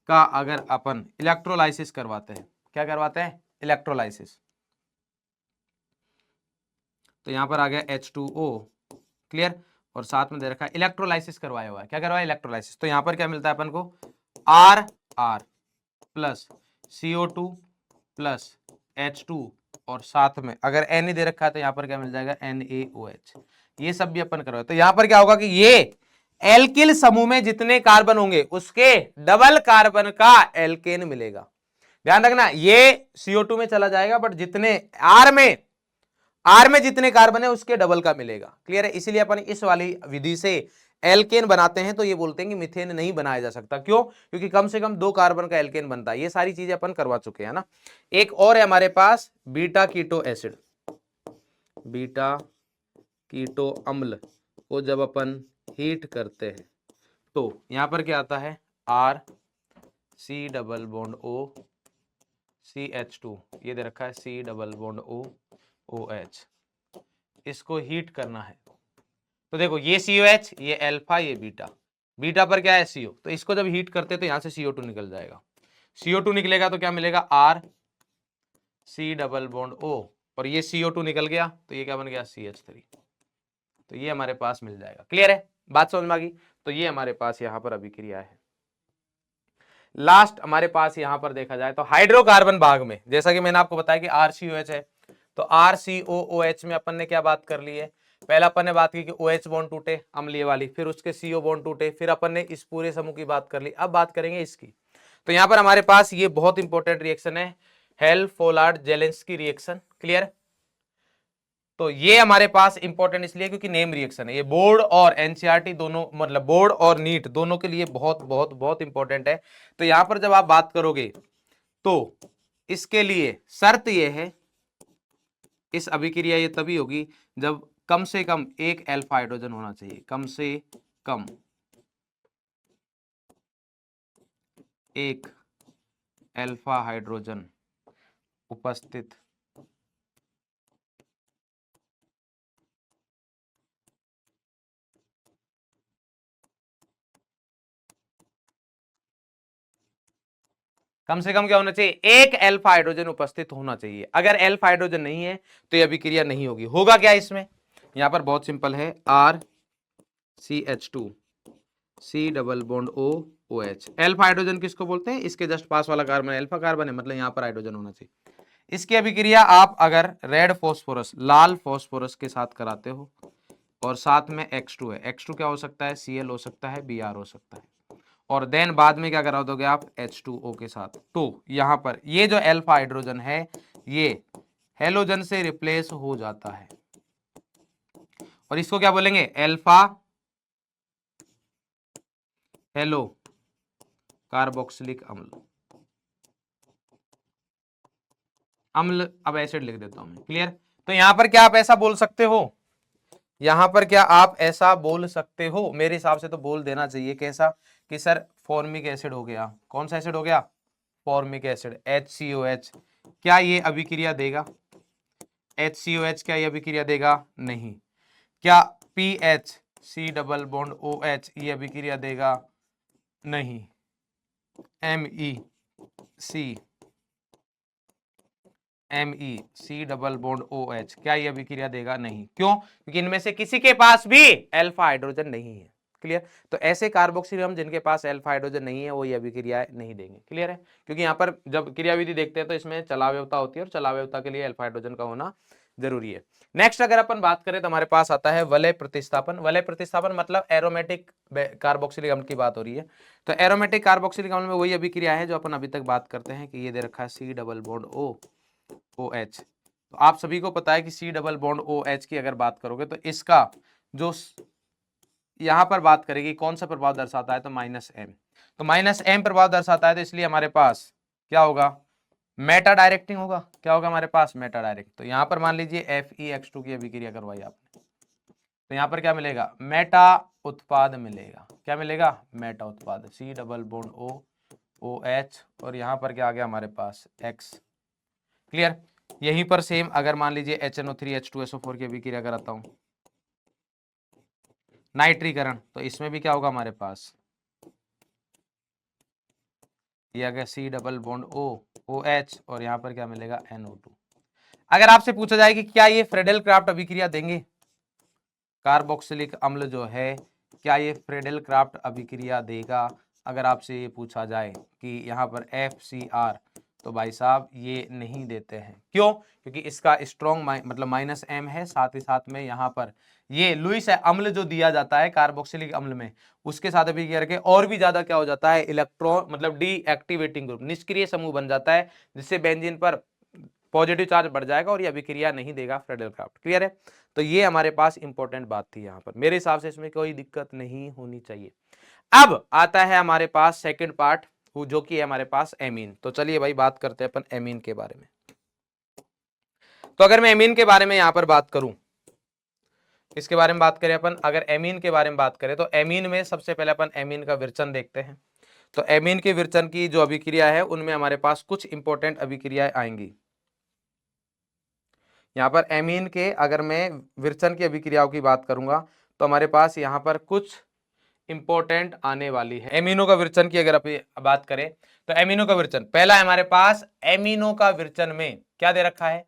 का अगर अपन इलेक्ट्रोलाइसिस करवाते हैं, क्या करवाते हैं, इलेक्ट्रोलाइसिस, तो यहां पर आ गया H2O। क्लियर। और साथ में दे रखा है इलेक्ट्रोलाइसिस करवाया हुआ है, क्या करवाया, इलेक्ट्रोलाइसिस, तो यहां पर क्या मिलता है अपन को RR plus CO2 plus H2 और साथ में अगर Na दे रखा है तो यहां पर क्या मिल जाएगा NaOH। ये सब भी अपन करवाए, तो यहां पर क्या होगा कि ये एल्किल समूह में जितने कार्बन होंगे उसके डबल कार्बन का एल्केन मिलेगा। ध्यान रखना ये CO2 में चला जाएगा, बट जितने आर में जितने कार्बन है उसके डबल का मिलेगा। क्लियर है। इसीलिए अपन इस वाली विधि से एल्केन बनाते हैं तो ये बोलते हैं कि मीथेन नहीं बनाया जा सकता, क्यों, क्योंकि कम से कम 2 कार्बन का एल्केन बनता है। ये सारी चीजें अपन करवा चुके हैं ना। एक और है हमारे पास beta keto acid, beta keto अम्ल को जब अपन हीट करते हैं तो यहां पर क्या आता है R C double bond O CH2, ये दे रखा है C double bond O OH, इसको हीट करना है तो देखो ये COH, ये अल्फा, ये बीटा, बीटा पर क्या है CO, तो इसको जब हीट करते तो यहां से CO2 निकल जाएगा, CO2 निकलेगा तो क्या मिलेगा R C double bond O और ये CO2 निकल गया तो ये क्या बन गया CH3, तो ये हमारे पास मिल जाएगा। क्लियर है, बात समझ में आ गई। तो ये हमारे पास यहां पर अभिक्रिया है। लास्ट हमारे पास यहां पर देखा जाए तो हाइड्रोकार्बन भाग में, जैसा कि मैंने आपको बताया कि RCOH है, तो RCOOH में अपन ने क्या बात कर ली है, पहला अपन ने बात की कि OH बॉन्ड टूटे अम्लीय वाली, फिर उसके CO बॉन्ड टूटे, फिर अपन ने इस पूरे समूह की बात कर ली। अब बात करेंगे इसकी, तो यहां पर हमारे पास ये बहुत इंपॉर्टेंट रिएक्शन है, हेल-फोलार्ड-जेलेंस्की रिएक्शन। क्लियर। तो ये हमारे पास इंपॉर्टेंट इसलिए क्योंकि नेम रिएक्शन है, ये बोर्ड और एनसीईआरटी दोनों, मतलब बोर्ड और नीट दोनों के लिए बहुत बहुत बहुत इंपॉर्टेंट है। तो यहां पर जब आप बात करोगे तो इसके लिए शर्त ये है, इस अभिक्रिया ये तभी होगी जब कम से कम एक अल्फा हाइड्रोजन होना चाहिए, कम से कम एक अल्फा हाइड्रोजन उपस्थित कम से कम क्या होना चाहिए, एक अल्फा हाइड्रोजन उपस्थित होना चाहिए। अगर अल्फा हाइड्रोजन नहीं है तो यह अभिक्रिया नहीं होगी। होगा क्या इसमें, यहां पर बहुत सिंपल है, RCH2 C double bond OOH। Alpha hydrogen किसको बोलते हैं, इसके जस्ट पास वाला कार्बन अल्फा कार्बन है, मतलब यहां पर हाइड्रोजन होना चाहिए। इसकी अभिक्रिया आप अगर रेड फॉस्फोरस, लाल फॉस्फोरस के साथ कराते हो और साथ में X2 है, X2 क्या हो सकता है, Cl हो सकता है, Br हो सकता है, और देन बाद में क्या करा दोगे आप H2O के साथ, तो यहां पर ये जो अल्फा हाइड्रोजन है ये हेलोजन से रिप्लेस हो जाता है और इसको क्या बोलेंगे, अल्फा हेलो कार्बोक्सिलिक अम्ल, अम्ल, अब एसिड लिख देता हूं मैं। क्लियर। तो यहां पर क्या आप ऐसा बोल सकते हो, यहां पर क्या आप ऐसा बोल सकते हो, मेरे हिसाब से तो बोल देना चाहिए, कैसा, कि सर फॉर्मिक एसिड हो गया, कौन सा एसिड हो गया, फॉर्मिक एसिड HCOH, क्या ये अभिक्रिया देगा, HCOH क्या ये अभिक्रिया देगा, नहीं। क्या PH C double bond OH ये अभिक्रिया देगा, नहीं। MEC डबल बॉन्ड OH क्या ये अभिक्रिया देगा, नहीं। क्यों, क्योंकि इनमें से किसी के पास भी अल्फा हाइड्रोजन नहीं है। क्लियर। तो ऐसे कार्बोक्सिल अम्ल जिनके पास अल्फा हाइड्रोजन नहीं है वो ये अभिक्रियाएं नहीं देंगे, क्लियर है। क्योंकि यहाँ पर जब क्रियाविधि देखते हैं तो इसमें चलावयवता होती है और चलावयवता के लिए अल्फा हाइड्रोजन का होना जरूरी है। नेक्स्ट अगर अपन बात करें तो हमारे पास आता है वलय प्रतिस्थापन। वलय प्रतिस्थापन मतलब एरोमेटिक कार्बोक्सिलिक अम्ल की बात हो रही है। तो एरोमेटिक कार्बोक्सिलिक अम्ल में वही अभिक्रिया है जो अपन अभी तक बात करते हैं कि ये दे रखा है C डबल बॉन्ड OH। तो आप सभी को पता है कि C डबल बॉन्ड OH की अगर बात करोगे तो इसका जो यहां पर बात करेगी कौन सा प्रभाव दर्शाता है तो -M। तो -M प्रभाव दर्शाता है तो इसलिए हमारे पास क्या होगा, मेटा डायरेक्टिंग होगा। क्या होगा हमारे पास, मेटा डायरेक्ट। तो यहां पर मान लीजिए FeX2 की अभिक्रिया करवाई आपने, तो यहां पर क्या मिलेगा, मेटा उत्पाद मिलेगा। क्या मिलेगा, मेटा उत्पाद, C डबल बॉन्ड OH और यहां पर क्या आ गया हमारे पास X, क्लियर। यहीं पर सेम अगर मान लीजिए HNO3H2SO4 की अभिक्रिया कराता हूं नाइट्रीकरण, तो इसमें भी क्या होगा हमारे पास, ये आ गया C डबल बॉन्ड OH और यहां पर क्या मिलेगा NO2। अगर आपसे पूछा जाए कि क्या ये फ्रेडेल क्राफ्ट अभिक्रिया देंगे, कार्बोक्सिलिक अम्ल जो है क्या ये फ्रेडेल क्राफ्ट अभिक्रिया देगा, अगर आपसे ये पूछा जाए कि यहाँ पर FCR, तो भाई साहब ये नहीं देते हैं। क्यों, क्योंकि इसका स्ट्रॉन्ग मतलब -M है, साथ ही साथ में यहाँ पर ये लुईस अम्ल जो दिया जाता है कार्बोक्सिलिक अम्ल में उसके साथ अभिक्रिया करके और भी ज्यादा क्या हो जाता है, इलेक्ट्रॉन मतलब डीएक्टिवेटिंग ग्रुप, निष्क्रिय समूह बन जाता है, जिससे बेंजीन पर पॉजिटिव चार्ज बढ़ जाएगा और ये अभिक्रिया नहीं देगा फ्रेडेल क्राफ्ट, क्लियर है। तो ये हमारे पास इंपॉर्टेंट बात थी यहाँ पर, मेरे हिसाब से इसमें कोई दिक्कत नहीं होनी चाहिए। अब आता है हमारे पास सेकंड पार्ट जो कि है हमारे पास एमीन। तो चलिए भाई बात करते हैं अपन एमीन के बारे में। तो अगर मैं एमीन के बारे में यहां पर बात करूं, इसके बारे में बात करें अपन, अगर एमीन के बारे में बात करें तो एमीन में सबसे पहले अपन एमीन का विरचन देखते हैं। तो एमीन के विरचन की जो अभिक्रिया है उनमें हमारे पास कुछ इंपॉर्टेंट अभिक्रियाएं आएंगी। यहां पर एमीन के अगर मैं विरचन की अभिक्रियाओं की बात करूंगा तो हमारे पास यहां पर कुछ इंपॉर्टेंट आने वाली है। एमिनो का विरचन की अगर बात करें तो एमिनो का विरचन पहला है हमारे पास, एमिनो का विरचन में क्या दे रखा है,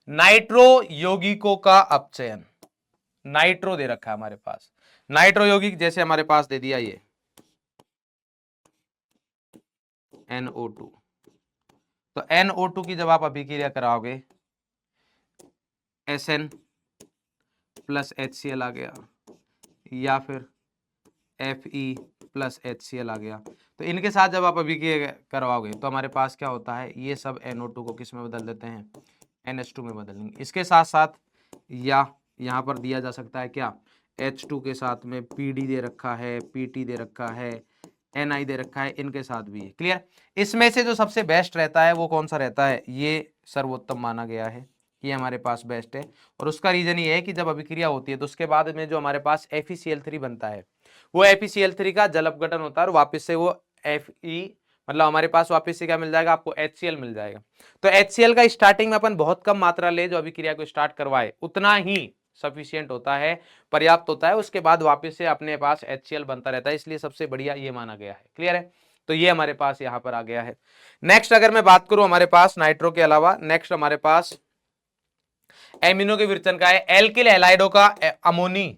नाइट्रो यौगिकों का अपचयन, नाइट्रो दे रखा है हमारे पास, नाइट्रो यौगिक जैसे हमारे पास दे दिया ये NO2। तो NO2 की जब आप अभिक्रिया कराओगे SN प्लस HCl आ गया या फिर Fe प्लस HCl आ गया, तो इनके साथ जब आप अभिक्रिया करवाओगे तो हमारे पास क्या होता है, ये सब NO2 को किस में बदल देते हैं, NH2 में बदल देंगे। इसके साथ साथ या यहाँ पर दिया जा सकता है क्या, H2 के साथ में PD दे रखा है, PT दे रखा है, Ni दे रखा है, इनके साथ भी है, क्लियर। इसमें से जो सबसे बेस्ट रहता है वो कौन सा रहता है, ये सर्वोत्तम माना गया है, ये हमारे पास बेस्ट है। और उसका रीजन ये है कि जब अभिक्रिया होती है तो उसके बाद में जो हमारे पास FeCl3 बनता है वो FeCl3 का जल अपघटन होता है और वापस से वो Fe मतलब हमारे पास वापस से क्या मिल जाएगा, आपको HCl मिल जाएगा। तो HCl का स्टार्टिंग में अपन बहुत कम मात्रा ले जो अभिक्रिया को स्टार्ट करवाए उतना ही सफिशियंट होता है, पर्याप्त होता है, उसके बाद वापस से अपने पास HCl बनता रहता है, इसलिए सबसे बढ़िया ये माना गया है, क्लियर है। तो ये हमारे पास यहां पर आ गया है। नेक्स्ट अगर मैं बात करूं हमारे पास नाइट्रो के अलावा, नेक्स्ट हमारे पास एमिनो के विरचन का है एल्किल हैलाइडों का अमोनी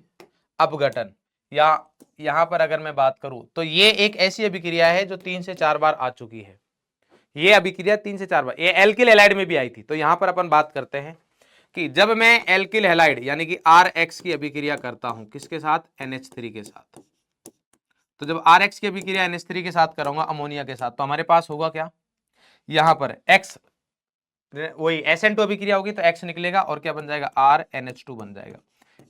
अपघटन, या यहां पर अगर मैं बात करूं तो ये एक ऐसी अभिक्रिया है जो 3 से 4 बार आ चुकी है। ये अभिक्रिया 3 से 4 बार, ये एल्किल हैलाइड में भी आई थी। तो यहां पर अपन बात करते हैं कि जब मैं एल्किल हैलाइड यानी कि RX की अभिक्रिया करता हूं किसके साथ, NH3 के साथ, तो जब RX की अभिक्रिया NH3 के साथ करूंगा अमोनिया के साथ, तो हमारे पास होगा क्या, यहां पर X वही SN2 अभिक्रिया होगी तो X निकलेगा और क्या बन जाएगा, RNH2 बन जाएगा।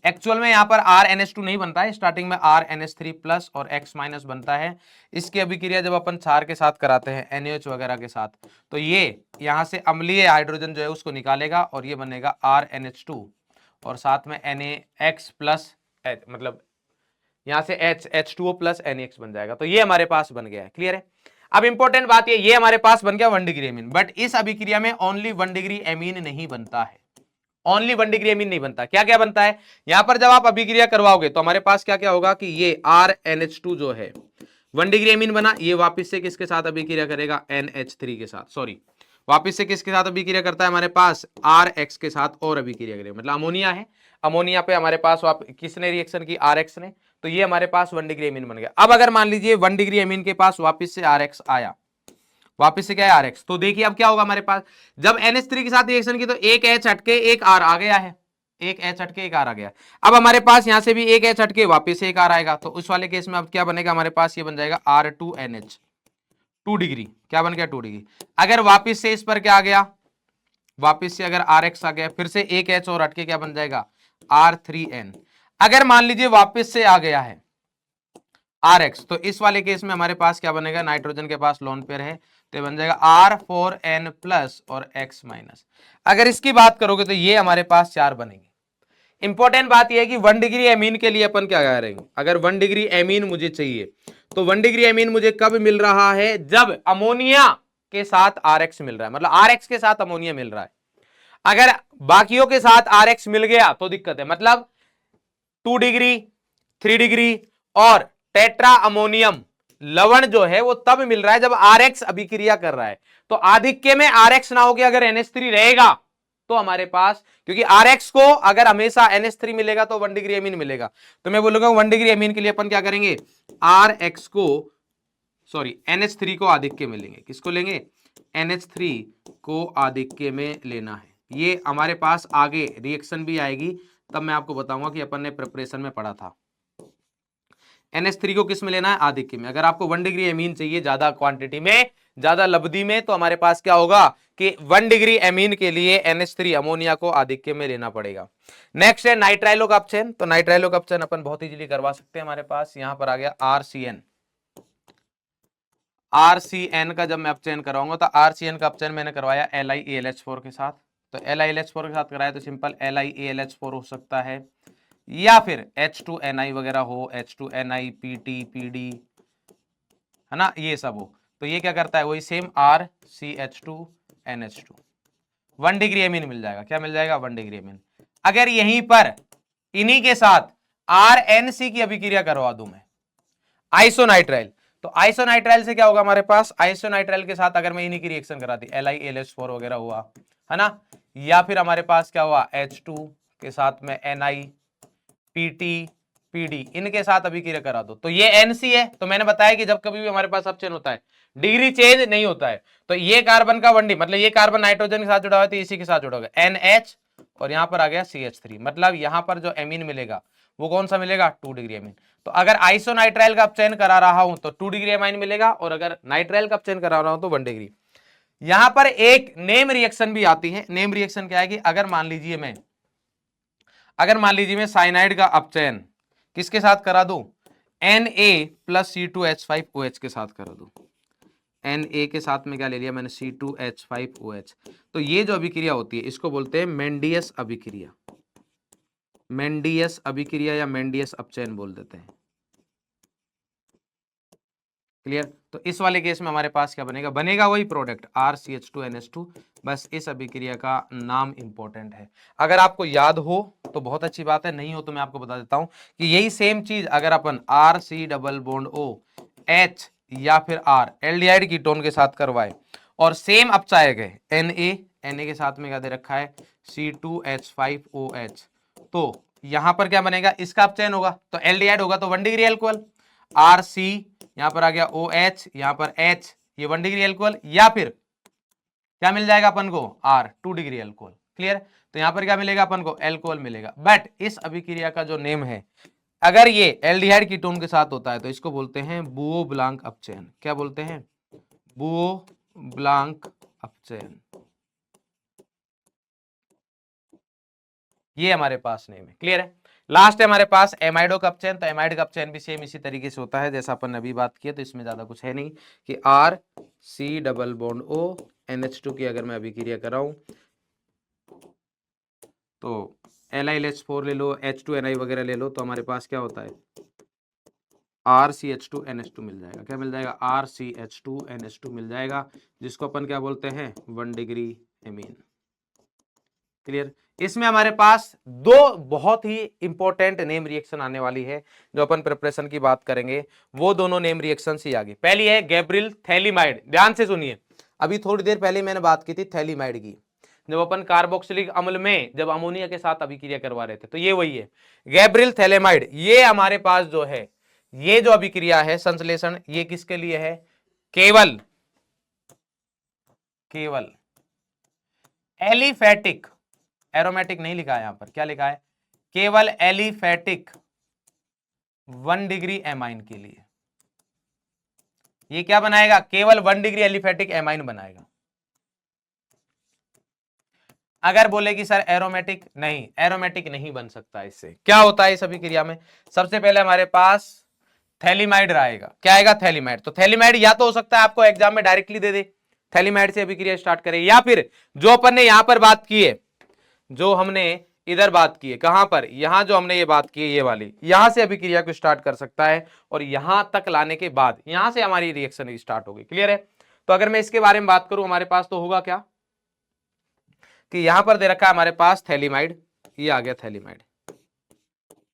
एक्चुअल में यहाँ पर RNH2 नहीं बनता है, स्टार्टिंग में RNH3 प्लस और X माइनस बनता है। इसकी अभिक्रिया जब अपन क्षार के साथ कराते हैं NaOH वगैरह के साथ, तो ये यहाँ से अम्लीय हाइड्रोजन जो है उसको निकालेगा और ये बनेगा RNH2 और साथ में NaX प्लस मतलब यहाँ से H2O प्लस NaX बन जाएगा। तो ये हमारे पास बन गया है, क्लियर है। अब इंपॉर्टेंट बात ये हमारे पास बन गया 1 डिग्री एमीन, बट इस अभिक्रिया में ओनली 1 डिग्री एमीन नहीं बनता है, ओनली 1 डिग्री एमीन नहीं बनता। क्या क्या बनता है, यहां पर जब आप अभिक्रिया करवाओगे तो हमारे पास क्या क्या होगा कि ये RNH2 जो है 1 डिग्री एमीन बना, ये वापस से किसके साथ अभिक्रिया करेगा, NH3 के साथ, सॉरी वापस से किसके साथ अभिक्रिया करता है, हमारे पास RX के साथ और अभिक्रिया करेगा, मतलब अमोनिया है, अमोनिया पे हमारे पास किसने रिएक्शन की, RX ने, तो ये हमारे पास 1 डिग्री एमीन बन गया। अब अगर मान लीजिए 1 डिग्री एमीन के पास वापस से RX आया, वापस से क्या है RX, तो देखिए अब क्या होगा हमारे पास, जब NH3 के साथ रिएक्शन की तो एक H हटके एक R आ गया है, एक H हटके एक R आ गया। अब हमारे पास यहां से भी एक H हटके वापस से एक R आएगा, तो उस वाले केस में अब क्या बनेगा हमारे पास, ये बन जाएगा R2NH, 2 डिग्री, क्या बन गया 2 डिग्री। अगर वापस से इस पर क्या आ गया, वापस से अगर RX आ गया, फिर से एक H और हटके क्या बन जाएगा R3N। अगर मान लीजिए वापस से आ गया है RX, तो इस वाले केस में हमारे पास क्या बनेगा, नाइट्रोजन के पास लोन पेयर है, तो ये बन जाएगा R4N प्लस और X माइनस। अगर इसकी बात करोगे तो ये हमारे पास 4 बनेंगे। इंपॉर्टेंट बात यह है कि 1 डिग्री एमीन के लिए अपन क्या करेंगे, अगर 1 डिग्री एमीन मुझे चाहिए तो 1 डिग्री एमीन मुझे कब मिल रहा है, जब अमोनिया के साथ RX मिल रहा है, मतलब RX के साथ अमोनिया मिल रहा है। अगर बाकियों के साथ RX मिल गया तो दिक्कत है, मतलब 2 डिग्री, 3 डिग्री और टेट्रा अमोनियम लवण जो है वो तब मिल रहा है जब RX अभिक्रिया कर रहा है। तो आधिक्य में RX ना होके अगर NH3 रहेगा तो हमारे पास, क्योंकि RX को अगर हमेशा NH3 मिलेगा तो 1 डिग्री एमीन मिलेगा, तो मैं बोलूंगा 1 डिग्री एमीन के लिए अपन क्या करेंगे, RX को, सॉरी NH3 को आधिक्य में लेंगे। किसको लेंगे, NH3 को आधिक्य में लेना है। ये हमारे पास आगे रिएक्शन भी आएगी, तब मैं आपको बताऊंगा कि अपन ने प्रिपरेशन में पढ़ा था। NH3 को किस में लेना है, आधिक्य में। अगर आपको 1 डिग्री एमीन चाहिए ज्यादा क्वांटिटी में, ज्यादा लब्धि में, तो हमारे पास क्या होगा कि 1 डिग्री एमीन के लिए NH3 अमोनिया को आधिक्य में लेना पड़ेगा। नेक्स्ट है नाइट्राइलो का अपचयन। तो नाइट्राइलो का अपचयन अपन बहुत इजीली करवा सकते हैं। हमारे पास यहां पर आ गया RCN। RCN का जब मैं अपचयन कराऊंगा तो RCN का अपचयन मैंने करवाया LiAlH4 के साथ, तो LiAlH4 के साथ कराया तो सिंपल LiAlH4 हो सकता है, या फिर H2Ni वगैरह हो, H2Ni, PT, PD, है ना, ये सब हो। तो ये क्या करता है, वही सेम RCH2NH2, 1 डिग्री एमीन मिल जाएगा। क्या मिल जाएगा, 1 डिग्री एमीन। अगर यहीं पर इन्हीं के साथ RNC की अभिक्रिया करवा दूं मैं, आइसोनाइट्राइल, तो आइसोनाइट्राइल से क्या होगा हमारे पास, आइसोनाइट्राइल के साथ अगर मैं इन्हीं की रिएक्शन कराती, LiAlH4 वगैरह हुआ, है ना, या फिर हमारे पास क्या हुआ, H2 के साथ में Ni, PT, PD, इनके साथ अभिक्रिया करा दो, तो ये NC है। तो मैंने बताया कि जब कभी भी हमारे पास अपचयन होता है डिग्री चेंज नहीं होता है, तो ये कार्बन का 1D, मतलब ये कार्बन नाइट्रोजन के साथ जुड़ा हुआ है तो इसी के साथ जुड़ा होगा NH, और यहां पर आ गया CH3, मतलब यहां पर जो एमीन मिलेगा वो कौन सा मिलेगा, 2 डिग्री एमीन। तो अगर आइसोनाइट्राइल का अपचयन करा रहा हूं तो 2 डिग्री एमाइन मिलेगा, और अगर नाइट्राइल का अपचयन करा रहा हूं तो 1 डिग्री। यहां पर एक नेम रिएक्शन भी आती है। नेम रिएक्शन क्या है कि अगर मान लीजिए मैं साइनाइड का अपचयन किसके साथ करा दूं, Na प्लस C2H5OH के साथ करा दूं। Na के साथ में क्या ले लिया मैंने, C2H5OH। तो ये जो अभिक्रिया होती है इसको बोलते हैं मेंडियस अभिक्रिया, मेंडियस अभिक्रिया या मेंडियस अपचयन बोल देते हैं। क्लियर। तो इस वाले केस में हमारे पास क्या बनेगा वही प्रोडक्ट RCH2NH2, बस इस अभिक्रिया का नाम इंपॉर्टेंट है। अगर आपको याद हो तो बहुत अच्छी बात है, नहीं हो तो मैं आपको बता देता हूं कि यही सेम चीज अगर अपन RC≡OH या फिर R एल्डिहाइड कीटोन के साथ करवाए और सेम अपचायक है Na के साथ में क्या दे रखा है, C2H5OH, तो यहां पर क्या बनेगा, इसका अपचयन होगा तो एल्डिहाइड होगा, तो 1 डिग्री एल्कोहल, RC यहां पर आ गया OH, यहां पर H, ये 1 डिग्री एल्कोहल, या फिर क्या मिल जाएगा अपन को, R 2 डिग्री एल्कोहल। क्लियर। तो यहां पर क्या मिलेगा अपन को, एल्कोहल मिलेगा। बट इस अभिक्रिया का जो नेम है, अगर ये एल्डिहाइड कीटोन के साथ होता है तो इसको बोलते हैं बुओ ब्लांक अपचयन। क्या बोलते हैं, बुओ ब्लांक अपचयन। ये हमारे पास नेम है। क्लियर है। लास्ट है हमारे पास एमाइडो का अपचयन। तो एमाइड का अपचयन भी सेम इसी तरीके से होता है जैसा अपन ने अभी बात की है, तो इसमें ज्यादा कुछ है नहीं कि RC≡ONH2 की अगर मैं अभिक्रिया कराऊं तो LiLH4 ले लो, H2Ni वगैरह ले लो, तो हमारे पास क्या होता है, RCH2NH2 मिल जाएगा। क्या मिल जाएगा, RCH2NH2 मिल जाएगा, जिसको अपन क्या बोलते हैं, 1 डिग्री एमीन। क्लियर। इसमें हमारे पास दो बहुत ही इंपॉर्टेंट नेम रिएक्शन आने वाली है, जो अपन प्रिपरेशन की बात करेंगे, वो दोनों नेम रिएक्शन ही आगे। पहली है गैब्रियल थैलीमाइड। ध्यान से सुनिए, अभी थोड़ी देर पहले मैंने बात की थी थैलीमाइड की। जब अपन कार्बोक्सिलिक अम्ल में जब अमोनिया के साथ अभिक्रिया करवा रहे थे। तो ये वही है गैब्रियल थैलेमाइड। ये हमारे पास जो है ये जो अभिक्रिया है संश्लेषण, ये किसके लिए है? केवल एलिफेटिक, एरोमेटिक नहीं लिखा है यहां पर, क्या लिखा है? केवल एलिफेटिक 1 डिग्री एमाइन के लिए। ये क्या बनाएगा? केवल 1 डिग्री एलिफेटिक एमाइन बनाएगा। अगर बोले कि सर एरोमेटिक, नहीं, एरोमेटिक नहीं बन सकता। इससे क्या होता है इस अभिक्रिया में? सबसे पहले हमारे पास थैलीमाइड रहेगा। क्या आएगा? थैलीमाइड। तो थैलीमाइड या तो हो सकता है आपको एग्जाम में डायरेक्टली दे दे, थैलीमाइड से अभिक्रिया स्टार्ट करे, या फिर जो अपन ने यहां पर बात की है, जो हमने इधर बात की है, कहां पर? यहां जो हमने ये बात की है, ये वाली, यहां से अभिक्रिया को स्टार्ट कर सकता है और यहां तक लाने के बाद यहां से हमारी रिएक्शन स्टार्ट होगी। क्लियर है? तो अगर मैं इसके बारे में बात करूं, हमारे पास तो होगा क्या कि यहां पर दे रखा है हमारे पास थैलीमाइड, ये आ गया phthalimide,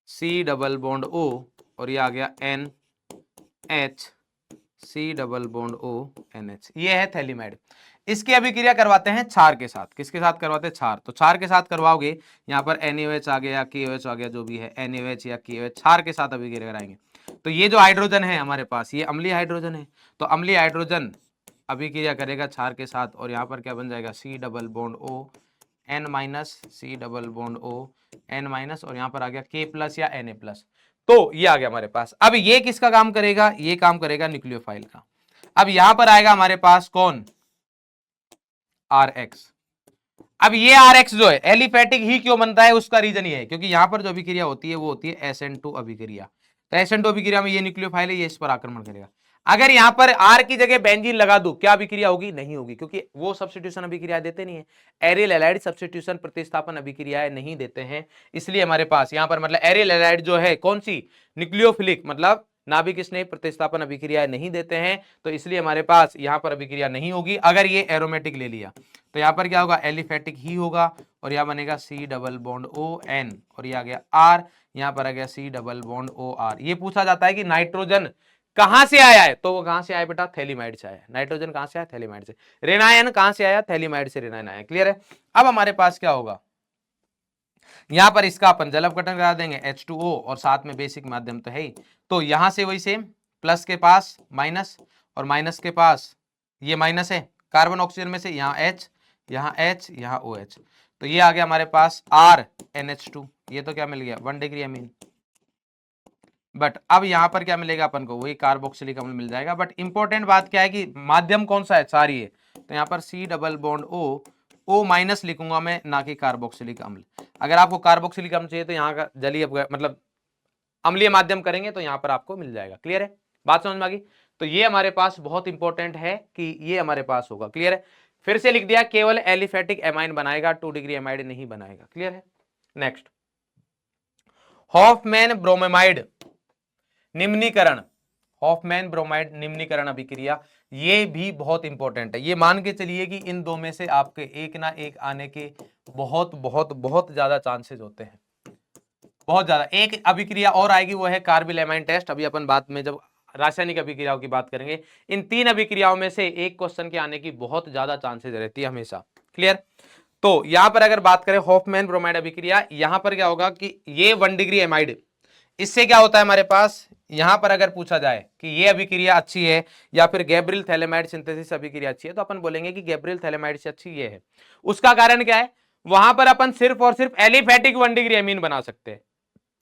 C double bond O, और ये आ गया NH, C double bond O NH, ये है थैलीमाइड। इसकी अभिक्रिया करवाते हैं क्षार के साथ। किसके साथ करवाते हैं? क्षार। तो क्षार के साथ करवाओगे, यहाँ पर NaOH आ गया, KOH आ गया, जो भी है NaOH या KOH, क्षार के साथ अभिक्रिया कराएंगे। तो ये जो हाइड्रोजन है हमारे पास, ये अम्लीय हाइड्रोजन है, तो अम्लीय हाइड्रोजन अभिक्रिया करेगा क्षार के साथ, और यहाँ पर क्या बन जाएगा? C double bond O N minus, C double bond O N minus, और यहाँ पर आ गया K प्लस या Na प्लस। तो ये आ गया हमारे पास। अब ये किसका काम करेगा? ये काम करेगा न्यूक्लियोफाइल का। अब यहां पर आएगा हमारे पास कौन? RX। अब ये RX जो है एलिफेटिक ही क्यों बनता है, उसका रीजन ये है क्योंकि यहां पर जो अभिक्रिया होती है वो होती है SN2 अभिक्रिया। तो SN2 अभिक्रिया में ये न्यूक्लियोफाइल है, ये इस पर आक्रमण करेगा। अगर यहां पर R की जगह बेंजीन लगा दूं, क्या अभिक्रिया होगी? नहीं होगी, क्योंकि वो सब्स्टिट्यूशन अभिक्रिया देते नहीं है। एरियल हैलाइड सब्स्टिट्यूशन प्रतिस्थापन अभिक्रियाएं नहीं देते हैं, इसलिए हमारे पास यहां पर मतलब एरियल हैलाइड जो है कौन सी? न्यूक्लियोफिलिक, मतलब नाभिक स्नेह प्रतिस्थापन अभिक्रियाएं नहीं देते हैं, तो इसलिए हमारे पास यहां पर अभिक्रिया नहीं होगी। अगर ये एरोमेटिक ले लिया तो यहां पर क्या होगा? एलिफेटिक ही होगा, और यहां बनेगा C double bond O N, और ये आ गया R, यहां पर आ गया C double bond O R। ये पूछा जाता है कि नाइट्रोजन कहां से आया है, तो वो कहां से आया बेटा? थैलीमाइड से आया। नाइट्रोजन कहां से आया? थैलीमाइड से। रेनायन कहां से आया? थैलीमाइड से रेनायन आया। क्लियर है? अब हमारे पास क्या होगा? यहां पर इसका अपन जल अपघटन करा देंगे H2O, और साथ में बेसिक माध्यम तो है ही, तो यहां से वही सेम, प्लस के पास माइनस, और माइनस के पास ये माइनस है कार्बन ऑक्सीजन में से, यहाँ H, यहाँ H, यहाँ OH, तो ये आ गया हमारे पास RNH2। ये तो क्या मिल गया? 1 डिग्री अमीन। बट अब यहां पर क्या मिलेगा अपन को? वही कार्बोक्सिलिक अम्ल मिल जाएगा। बट इंपॉर्टेंट बात क्या है कि माध्यम कौन सा है? सारी है। तो यहाँ पर C double bond O minus लिखूंगा मैं, ना कि कार्बोक्सिलिक अम्ल। अगर आपको कार्बोक्सिलिक अम्ल चाहिए तो यहाँ का जलीय मतलब अम्लीय माध्यम करेंगे तो यहाँ पर आपको मिल जाएगा। क्लियर है? बात समझ में आ गई? तो ये हमारे पास बहुत इंपॉर्टेंट है कि ये हमारे पास होगा। क्लियर है? फिर से लिख दिया, केवल एलिफेटिक एमाइन बनाएगा, 2 डिग्री एमाइड नहीं बनाएगा। क्लियर है? नेक्स्ट, हॉफमैन ब्रोमाइड निम्नीकरण, हॉफमैन ब्रोमाइड निम्नीकरण अभिक्रिया, ये भी बहुत इंपॉर्टेंट है। ये मान के चलिए कि इन दो में से आपके एक ना एक आने के बहुत बहुत बहुत ज्यादा चांसेस होते हैं, बहुत ज्यादा। एक अभिक्रिया और आएगी, वो है कार्बिल एमाइन टेस्ट। अभी अपन बात में जब रासायनिक अभिक्रियाओं की बात करेंगे, इन 3 अभिक्रियाओं में से एक क्वेश्चन के आने की बहुत ज्यादा चांसेस रहती है हमेशा। क्लियर? तो यहां पर अगर बात करें हॉफमैन ब्रोमाइड अभिक्रिया, यहां पर क्या होगा कि ये 1 डिग्री एमाइड, इससे क्या होता है हमारे पास? यहां पर अगर पूछा जाए कि ये अभिक्रिया अच्छी है या फिर गैब्रियल थैलेमाइड सिंथेसिस अभिक्रिया अच्छी है, तो अपन बोलेंगे कि गैब्रियल थैलेमाइड से अच्छी ये है। उसका कारण क्या है? वहां पर अपन सिर्फ और सिर्फ एलिफेटिक 1 डिग्री एमीन बना सकते हैं,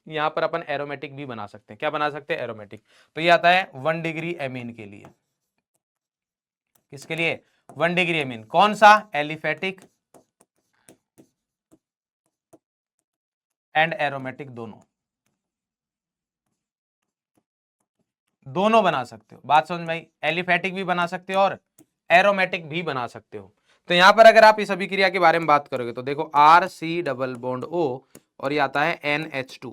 यहां पर अपन एरोमेटिक भी बना सकते हैं। क्या बना सकते हैं? एरोमेटिक। तो ये आता है 1 डिग्री एमीन के लिए। किसके लिए? 1 डिग्री एमीन। कौन सा? एलिफेटिक एंड एरोमेटिक, दोनों बना सकते हो। बात समझ में आई? एलिफेटिक भी बना सकते हो और एरोमेटिक भी बना सकते हो। तो यहां पर अगर आप इस अभिक्रिया के बारे में बात करोगे तो देखो RC डबल बॉन्ड O, और ये आता है NH2,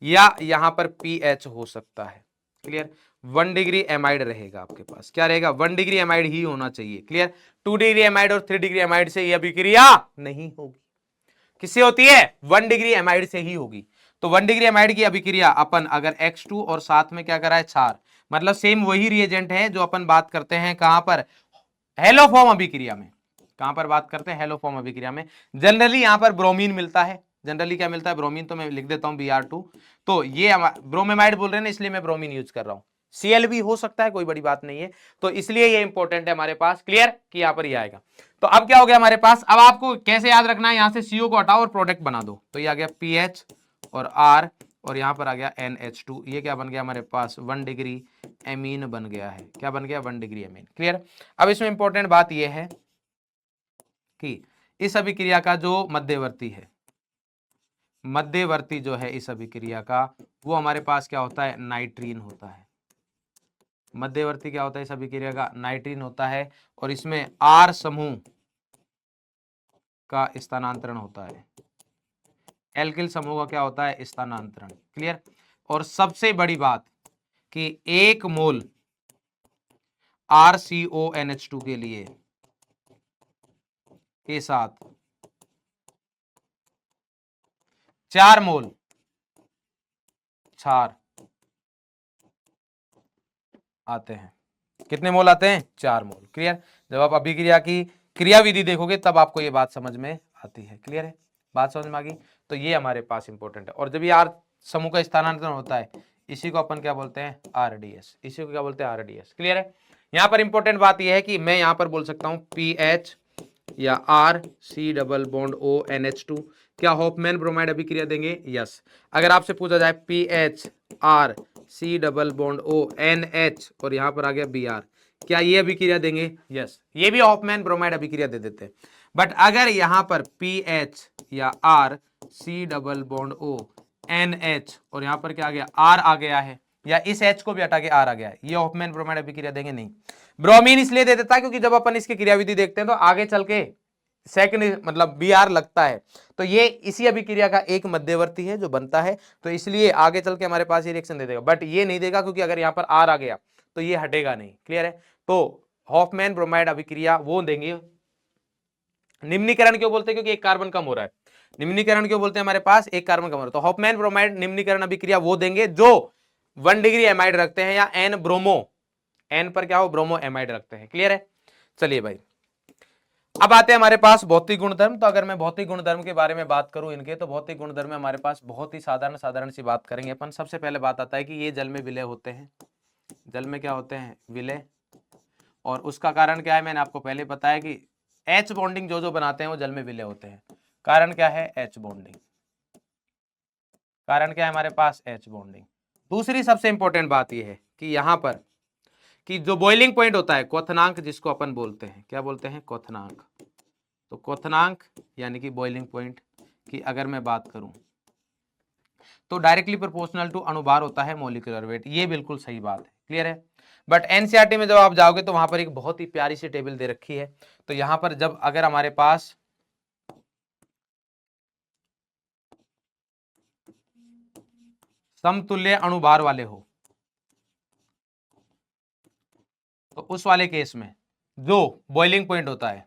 या यहां पर PH हो सकता है। क्लियर? 1 डिग्री एमाइड रहेगा आपके पास। क्या रहेगा? 1 डिग्री एमाइड ही होना चाहिए। क्लियर? 2 डिग्री एमाइड और 3 डिग्री एमाइड से ये अभिक्रिया नहीं होगी। किससे होती है? 1 डिग्री एमाइड से ही होगी। तो 1 डिग्री एमाइड की अभिक्रिया अपन अगर X2 और साथ में क्या करा है? क्षार, मतलब सेम वही रिएजेंट है जो अपन बात करते हैं कहां पर? हेलोफॉर्म अभिक्रिया में। कहां पर बात करते हैं, हेलोफॉर्म अभिक्रिया में। जनरली यहां पर ब्रोमीन मिलता है, जनरली क्या मिलता है, ब्रोमीन। तो मैं लिख देता हूं Br2। तो ये ब्रोमेमाइड बोल रहे हैं ना, इसलिए मैं ब्रोमीन यूज कर रहा हूं। Cl भी हो सकता है, कोई बड़ी बात नहीं है, तो इसलिए ये इंपॉर्टेंट है हमारे पास। क्लियर कि यहां पर ये आएगा। तो अब क्या हो गया हमारे पास, अब आपको कैसे याद रखना है, यहां से CO को हटाओ और प्रोडक्ट बना दो। तो ये आ गया PH और R, और यहां पर आ गया NH2। ये क्या बन गया हमारे पास, 1 डिग्री एमीन बन गया है। क्या बन गया, 1 डिग्री एमीन। क्लियर। अब इसमें इंपॉर्टेंट बात यह है कि इस अभिक्रिया का जो मध्यवर्ती है, मध्यवर्ती जो है इस अभिक्रिया का, वो हमारे पास क्या होता है, नाइट्रीन होता है। मध्यवर्ती क्या होता है इस अभिक्रिया का, नाइट्रीन होता है। और इसमें R समूह का स्थानांतरण होता है, एल्किल समूह का क्या होता है, स्थानांतरण। क्लियर। और सबसे बड़ी बात कि 1 मोल RCONH2 के लिए के साथ 4 मोल क्षार आते हैं। कितने मोल आते हैं, 4 मोल। क्लियर। जब आप अभिक्रिया की क्रियाविधि देखोगे तब आपको ये बात समझ में आती है। क्लियर है, बात समझ में आ गई। तो ये हमारे पास इंपॉर्टेंट है। और जब ये R समूह का स्थानांतरण होता है, इसी को अपन क्या बोलते हैं, RDS। इसी को क्या बोलते हैं, RDS। क्लियर है। यहां पर इंपॉर्टेंट बात यह है कि मैं यहां पर बोल सकता हूं PH या RC डबल बॉन्ड ONH2। क्या हॉफमैन ब्रोमाइड अभिक्रिया देंगे, यस। अगर आपसे पूछा जाए PH RC double bond ONH और यहां पर आ गया Br, क्या ये अभिक्रिया देंगे, यस। ये भी हॉफमैन ब्रोमाइड अभिक्रिया दे देते हैं। बट अगर यहां पर PH या RC डबल बॉन्ड ONH और यहां पर क्या आ गया, R आ गया है, या इस H को भी हटा के R आ गया है, ये हॉफमैन ब्रोमाइड अभिक्रिया देंगे, नहीं। ब्रोमीन इसलिए दे देता है क्योंकि जब अपन इसकी क्रियाविधि देखते हैं तो आगे चल के सेकंड मतलब Br लगता है, तो ये इसी अभिक्रिया का एक मध्यवर्ती है जो बनता है, तो इसलिए आगे चल के हमारे पास ये रिएक्शन दे देगा। बट ये नहीं देगा क्योंकि अगर यहां पर R आ गया तो ये हटेगा नहीं। क्लियर है। तो हॉफमैन ब्रोमाइड अभिक्रिया वो देंगे। निम्नीकरण क्यों बोलते हैं, क्योंकि एक कार्बन कम हो रहा है। निम्नीकरण क्यों बोलते हैं, हमारे पास एक कार्बन कम हो रहा है। तो हॉफमैन ब्रोमाइड निम्नीकरण अभिक्रिया वो देंगे जो 1 डिग्री एमाइड रखते हैं, या एन ब्रोमो, एन पर क्या हो, ब्रोमो एमाइड रखते हैं। क्लियर है। चलिए भाई, अब आते हैं हमारे पास भौतिक गुणधर्म। तो अगर मैं भौतिक गुणधर्म के बारे में बात करूं इनके, तो भौतिक गुणधर्म में हमारे पास बहुत ही साधारण सी बात करेंगे अपन। सबसे पहले बात आता है कि ये जल में विलय होते हैं। जल में क्या होते हैं, विलय। और उसका कारण क्या है, मैंने आपको पहले बताया कि H बॉन्डिंग जो जो बनाते हैं वो जल में विलय होते हैं। कारण क्या है, H बॉन्डिंग। कारण क्या है हमारे पास, H बॉन्डिंग। दूसरी सबसे इंपॉर्टेंट बात यह है कि यहां पर कि जो बॉइलिंग पॉइंट होता है, क्वथनांक जिसको अपन बोलते हैं, क्या बोलते हैं, क्वथनांक। तो क्वथनांक यानी कि बॉइलिंग पॉइंट की अगर मैं बात करूं तो डायरेक्टली प्रोपोर्शनल टू अणुभार होता है मॉलिक्यूलर वेट। ये बिल्कुल सही बात है। क्लियर है। बट एनसीईआरटी में जब आप जाओगे तो वहां पर एक बहुत ही प्यारी सी टेबल दे रखी है। तो यहां पर जब अगर हमारे पास समतुल्य अणुभार वाले हो तो उस वाले केस में जो बॉइलिंग पॉइंट होता है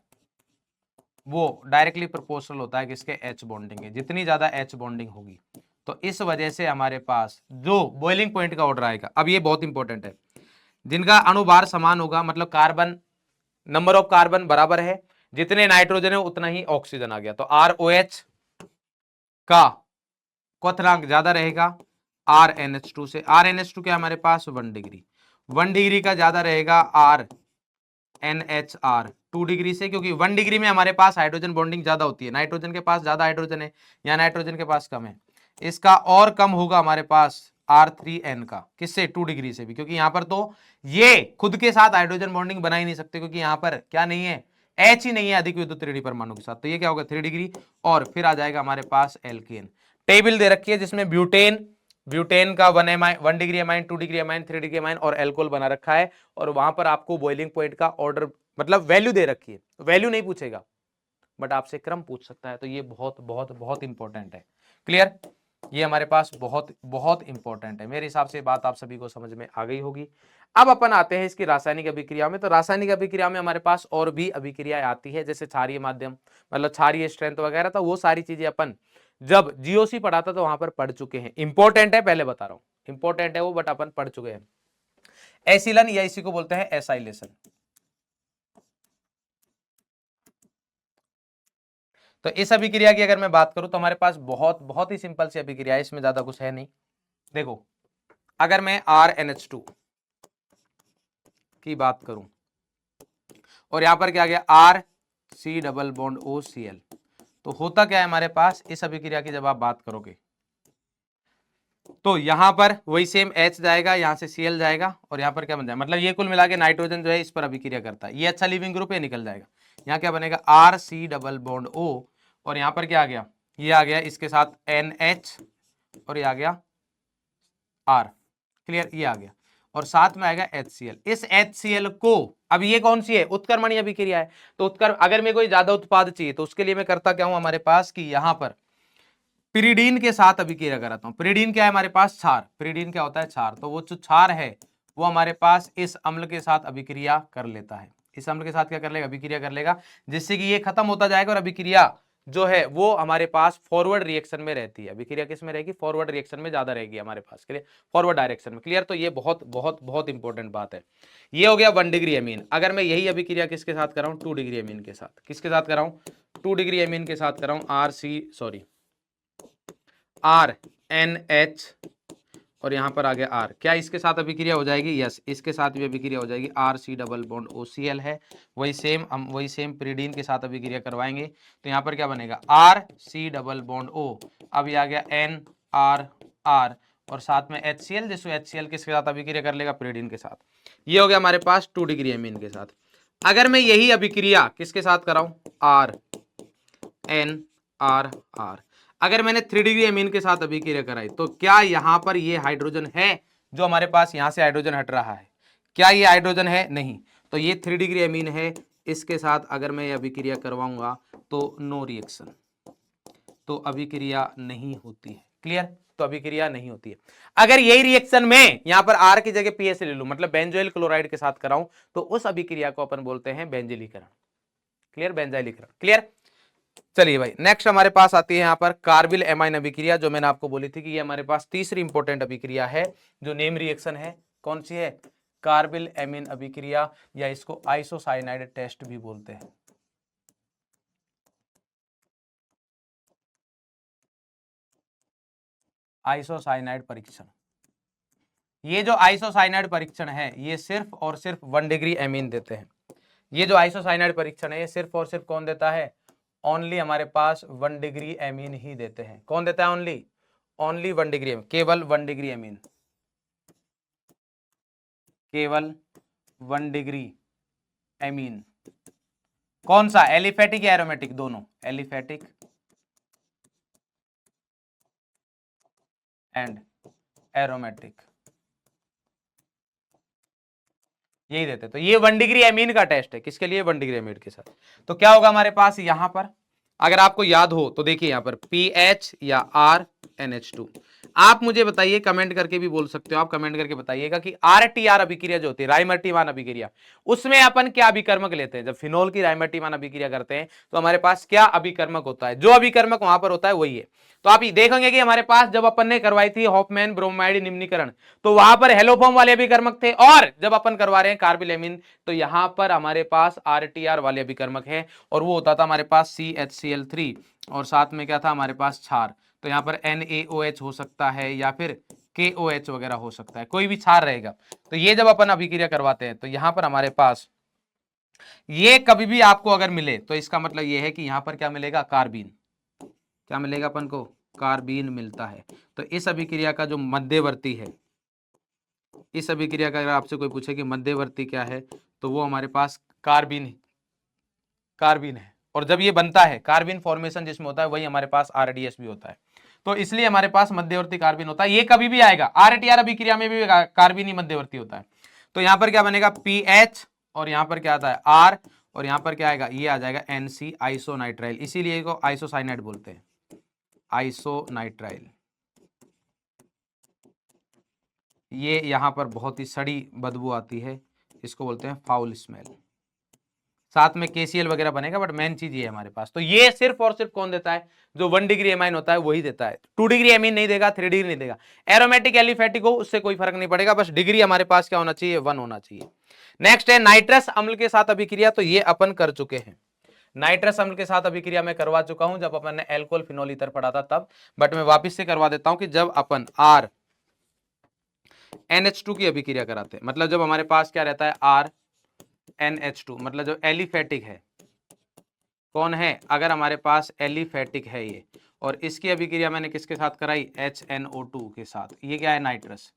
वो डायरेक्टली प्रोपोर्शनल होता है किसके, H बॉन्डिंग है। जितनी ज्यादा H बॉन्डिंग होगी तो इस वजह से हमारे पास जो बॉइलिंग पॉइंट का ऑर्डर आएगा, अब ये बहुत इंपॉर्टेंट है, जिनका अणुभार समान होगा, मतलब कार्बन, नंबर ऑफ कार्बन बराबर है, जितने नाइट्रोजन है उतना ही ऑक्सीजन आ गया, तो ROH का क्वथनांक ज्यादा रहेगा RNH2 से। RNH2 क्या हमारे पास 1 डिग्री, 1 डिग्री का ज्यादा रहेगा RNHR 2 डिग्री से, क्योंकि 1 डिग्री में हमारे पास हाइड्रोजन बॉन्डिंग ज्यादा होती है, नाइट्रोजन के पास ज्यादा हाइड्रोजन है या नाइट्रोजन के पास कम है। इसका और कम होगा हमारे पास R3N का, किससे, 2 डिग्री से भी, क्योंकि यहां पर तो ये खुद के साथ हाइड्रोजन बॉन्डिंग बना ही नहीं सकते, क्योंकि यहां पर क्या नहीं है, H ही नहीं है अधिक विद्युत 3D परमाणु के साथ। तो ये क्या होगा, 3 डिग्री, और फिर आ जाएगा हमारे पास एल्केन। टेबल दे रखी है जिसमें ब्यूटेन का 1 degree amine, 2 degree amine, 3 degree amine और एल्कोहल बना रखा है, और वहां पर आपको बॉइलिंग पॉइंट का ऑर्डर मतलब वैल्यू दे रखी है। वैल्यू नहीं पूछेगा बट आपसे क्रम पूछ सकता है, तो ये बहुत बहुत बहुत इंपॉर्टेंट है। क्लियर। ये हमारे पास बहुत बहुत इंपॉर्टेंट है। मेरे हिसाब से बात आप सभी को समझ में आ गई होगी। अब अपन आते हैं इसकी रासायनिक अभिक्रिया में। तो रासायनिक अभिक्रिया में हमारे पास और भी अभिक्रियाएं आती है, जैसे क्षारीय माध्यम, मतलब क्षारीय स्ट्रेंथ वगैरह, तो वो सारी चीजें अपन जब जीओसी पढ़ा था तो वहां पर पढ़ चुके हैं। इंपॉर्टेंट है, पहले बता रहा हूं, इंपॉर्टेंट है वो, बट अपन पढ़ चुके हैं। एसिलन या इसी को बोलते हैं एसाइलेशन। तो इस अभिक्रिया की अगर मैं बात करूं तो हमारे पास बहुत बहुत ही सिंपल सी अभिक्रिया है, इसमें ज्यादा कुछ है नहीं। देखो अगर मैं RNH2 की बात करूं और यहां पर क्या गया RC डबल बॉन्ड OCl, तो होता क्या है हमारे पास इस अभिक्रिया की जब आप बात करोगे तो यहां पर वही सेम H जाएगा, यहां से Cl जाएगा और यहां पर क्या बन जाएगा, मतलब ये कुल मिला के नाइट्रोजन जो है इस पर अभिक्रिया करता है, ये अच्छा लिविंग ग्रुप है, निकल जाएगा। यहाँ क्या बनेगा RC डबल बॉन्ड O और यहां पर क्या आ गया, ये आ गया इसके साथ NH और ये आ गया R, क्लियर, ये आ गया और साथ में आएगा HCl। इस HCl को अब ये कौन सी है, उत्क्रमणीय अभिक्रिया है, तो अगर मेरे को ज्यादा उत्पाद चाहिए तो उसके लिए मैं करता क्या हूं हमारे पास कि यहां पर पिरीडीन के साथ अभिक्रिया कराता हूं। पिरीडीन क्या है हमारे पास, क्षार, पिरीडीन क्या होता है, क्षार, तो वो जो क्षार है वो हमारे पास इस अम्ल के साथ अभिक्रिया कर लेता है, इस अम्ल के साथ क्या कर लेगा, अभिक्रिया कर लेगा, जिससे कि ये खत्म होता जाएगा और अभिक्रिया जो है वो हमारे पास फॉरवर्ड रिएक्शन में रहती है। अभिक्रिया किस में रहेगी, फॉरवर्ड रिएक्शन में ज्यादा रहेगी हमारे पास, क्लियर, फॉरवर्ड डायरेक्शन में, क्लियर। तो ये बहुत बहुत बहुत इंपॉर्टेंट बात है। ये हो गया 1 डिग्री एमीन। अगर मैं यही अभिक्रिया किसके साथ कराऊं, 2 डिग्री एमीन के साथ, किसके साथ कराऊं, 2 डिग्री एमीन के साथ कराऊं, RNH और यहां पर आ गया R, क्या इसके साथ अभिक्रिया हो जाएगी, यस, इसके साथ भी अभिक्रिया हो जाएगी, RC डबल बॉन्ड OCl है, वही सेम हम वही सेम पिरीडीन के साथ अभिक्रिया करवाएंगे, तो यहां पर क्या बनेगा RC डबल बॉन्ड O, अब ये आ गया NRR और साथ में HCl, जिसको HCl किसके साथ अभिक्रिया कर लेगा, पिरीडीन के साथ। ये हो गया हमारे पास 2 डिग्री एमीन के साथ। अगर मैं यही अभिक्रिया किसके साथ कराऊं, RNRR, अगर मैंने 3 डिग्री एमीन के साथ अभिक्रिया कराई तो क्या यहां पर ये हाइड्रोजन है, जो हमारे पास यहां से हाइड्रोजन हट रहा है, क्या ये हाइड्रोजन है, नहीं, तो ये 3 डिग्री एमीन है, इसके साथ अगर मैं ये अभिक्रिया करवाऊंगा तो नो रिएक्शन, तो अभिक्रिया नहीं होती है, क्लियर, तो अभिक्रिया नहीं होती है। अगर यही रिएक्शन में यहां पर R की जगह PS ले लूं, मतलब बेंजोइल क्लोराइड के साथ कराऊं, तो उस अभिक्रिया को अपन बोलते हैं बेंजिलीकरण, क्लियर, बेंजाइलीकरण, क्लियर। चलिए भाई नेक्स्ट हमारे पास आती है यहाँ पर कार्बिल एमाइन अभिक्रिया, जो मैंने आपको बोली थी कि ये हमारे पास तीसरी इंपॉर्टेंट अभिक्रिया है, जो नेम रिएक्शन है, कौन सी है, कार्बिल एमीन अभिक्रिया, या इसको आइसोसाइनाइड टेस्ट भी बोलते हैं। आइसोसाइनाइड परीक्षण, ये जो आइसोसाइनाइड परीक्षण है ये सिर्फ और सिर्फ 1 डिग्री एमीन देते हैं। ये जो आइसोसाइनाइड परीक्षण है ये सिर्फ और सिर्फ कौन देता है, ओनली हमारे पास 1 डिग्री एमीन ही देते हैं। कौन देता है, ओनली 1 डिग्री एमीन, केवल 1 डिग्री एमीन, केवल 1 डिग्री एमीन। कौन सा, एलिफेटिक या एरोमेटिक, दोनों, एलिफेटिक एंड एरोमेटिक, यही देते। तो ये 1 डिग्री एमीन का टेस्ट है, किसके लिए, 1 डिग्री एमीन के साथ। तो क्या होगा हमारे पास यहां पर, अगर आपको याद हो तो देखिए यहां पर PH या RNH2, आप मुझे बताइए, कमेंट करके भी बोल सकते हो आप, कमेंट करके बताइएगा कि RTR अभिक्रिया जो होती है, राइमर्टिमान अभिक्रिया, उसमें अपन क्या अभिकर्मक लेते हैं। जब फिनोल की राइमर्टिमान अभिक्रिया करते हैं तो हमारे पास क्या अभिकर्मक होता है, जो अभिकर्मक वहां पर होता है वही है। तो आप देखेंगे कि हमारे पास जब अपन ने करवाई थी हॉफमैन ब्रोमाइड निम्नीकरण, तो वहां पर हेलोफॉर्म वाले अभिकर्मक थे, और जब अपन करवा रहे हैं कार्बिलेमिन तो यहां पर हमारे पास RTR वाले अभिकर्मक है, और वो होता था हमारे पास CHCl3 और साथ में क्या था हमारे पास क्षार। तो यहां पर NaOH हो सकता है या फिर KOH वगैरह हो सकता है, कोई भी क्षार रहेगा। तो ये जब अपन अभिक्रिया करवाते हैं तो यहां पर हमारे पास ये कभी भी आपको अगर मिले तो इसका मतलब ये है कि यहां पर क्या मिलेगा, कार्बीन, क्या मिलेगा अपन को, कार्बीन मिलता है। तो इस अभिक्रिया का जो मध्यवर्ती है, इस अभिक्रिया का अगर आपसे कोई पूछे कि मध्यवर्ती क्या है, तो वो हमारे पास कार्बीन है। और जब ये बनता है कार्बन फॉर्मेशन जिसमें होता है वही हमारे पास RDS भी होता है, तो इसलिए हमारे पास मध्यवर्ती कार्बन होता है। ये कभी भी आएगा, RTR अभिक्रिया में भी कार्बन ही मध्यवर्ती होता है। तो यहां पर क्या बनेगा, PH और यहां पर क्या आता है R, और यहां पर क्या आएगा, ये आ जाएगा NC आइसोनाइट्राइल, इसीलिए इसको आइसोसाइनाइड बोलते हैं, आइसोनाइट्राइल। ये यहां पर बहुत ही सड़ी बदबू आती है, इसको बोलते हैं फाउल स्मेल, साथ में KCl वगैरह बनेगा, बट मेन चीज ये है हमारे पास। तो ये सिर्फ और सिर्फ कौन देता है, जो 1 डिग्री एमाइन होता है वही देता है, 2 डिग्री एमीन नहीं देगा, 3 डिग्री नहीं देगा। एरोमेटिक एलिफेटिक हो उससे कोई फर्क नहीं पड़ेगा, बस डिग्री हमारे पास क्या होना चाहिए, 1 होना चाहिए। नेक्स्ट है नाइट्रस अम्ल के साथ अभिक्रिया, तो ये अपन कर चुके हैं। नाइट्रस अम्ल के साथ अभिक्रिया मैं करवा चुका हूं जब अपन ने एल्कोहल फिनोल ईथर पढ़ा था तब, बट मैं वापस से करवा देता हूं कि जब अपन R NH2 की अभिक्रिया कराते हैं, मतलब जब हमारे पास क्या रहता है R NH2, मतलब जो एलिफेटिक है, कौन है, अगर हमारे पास एलिफेटिक है ये, और इसकी अभिक्रिया मैंने किसके साथ कराई, HNO2 के साथ, ये क्या है नाइट्रस,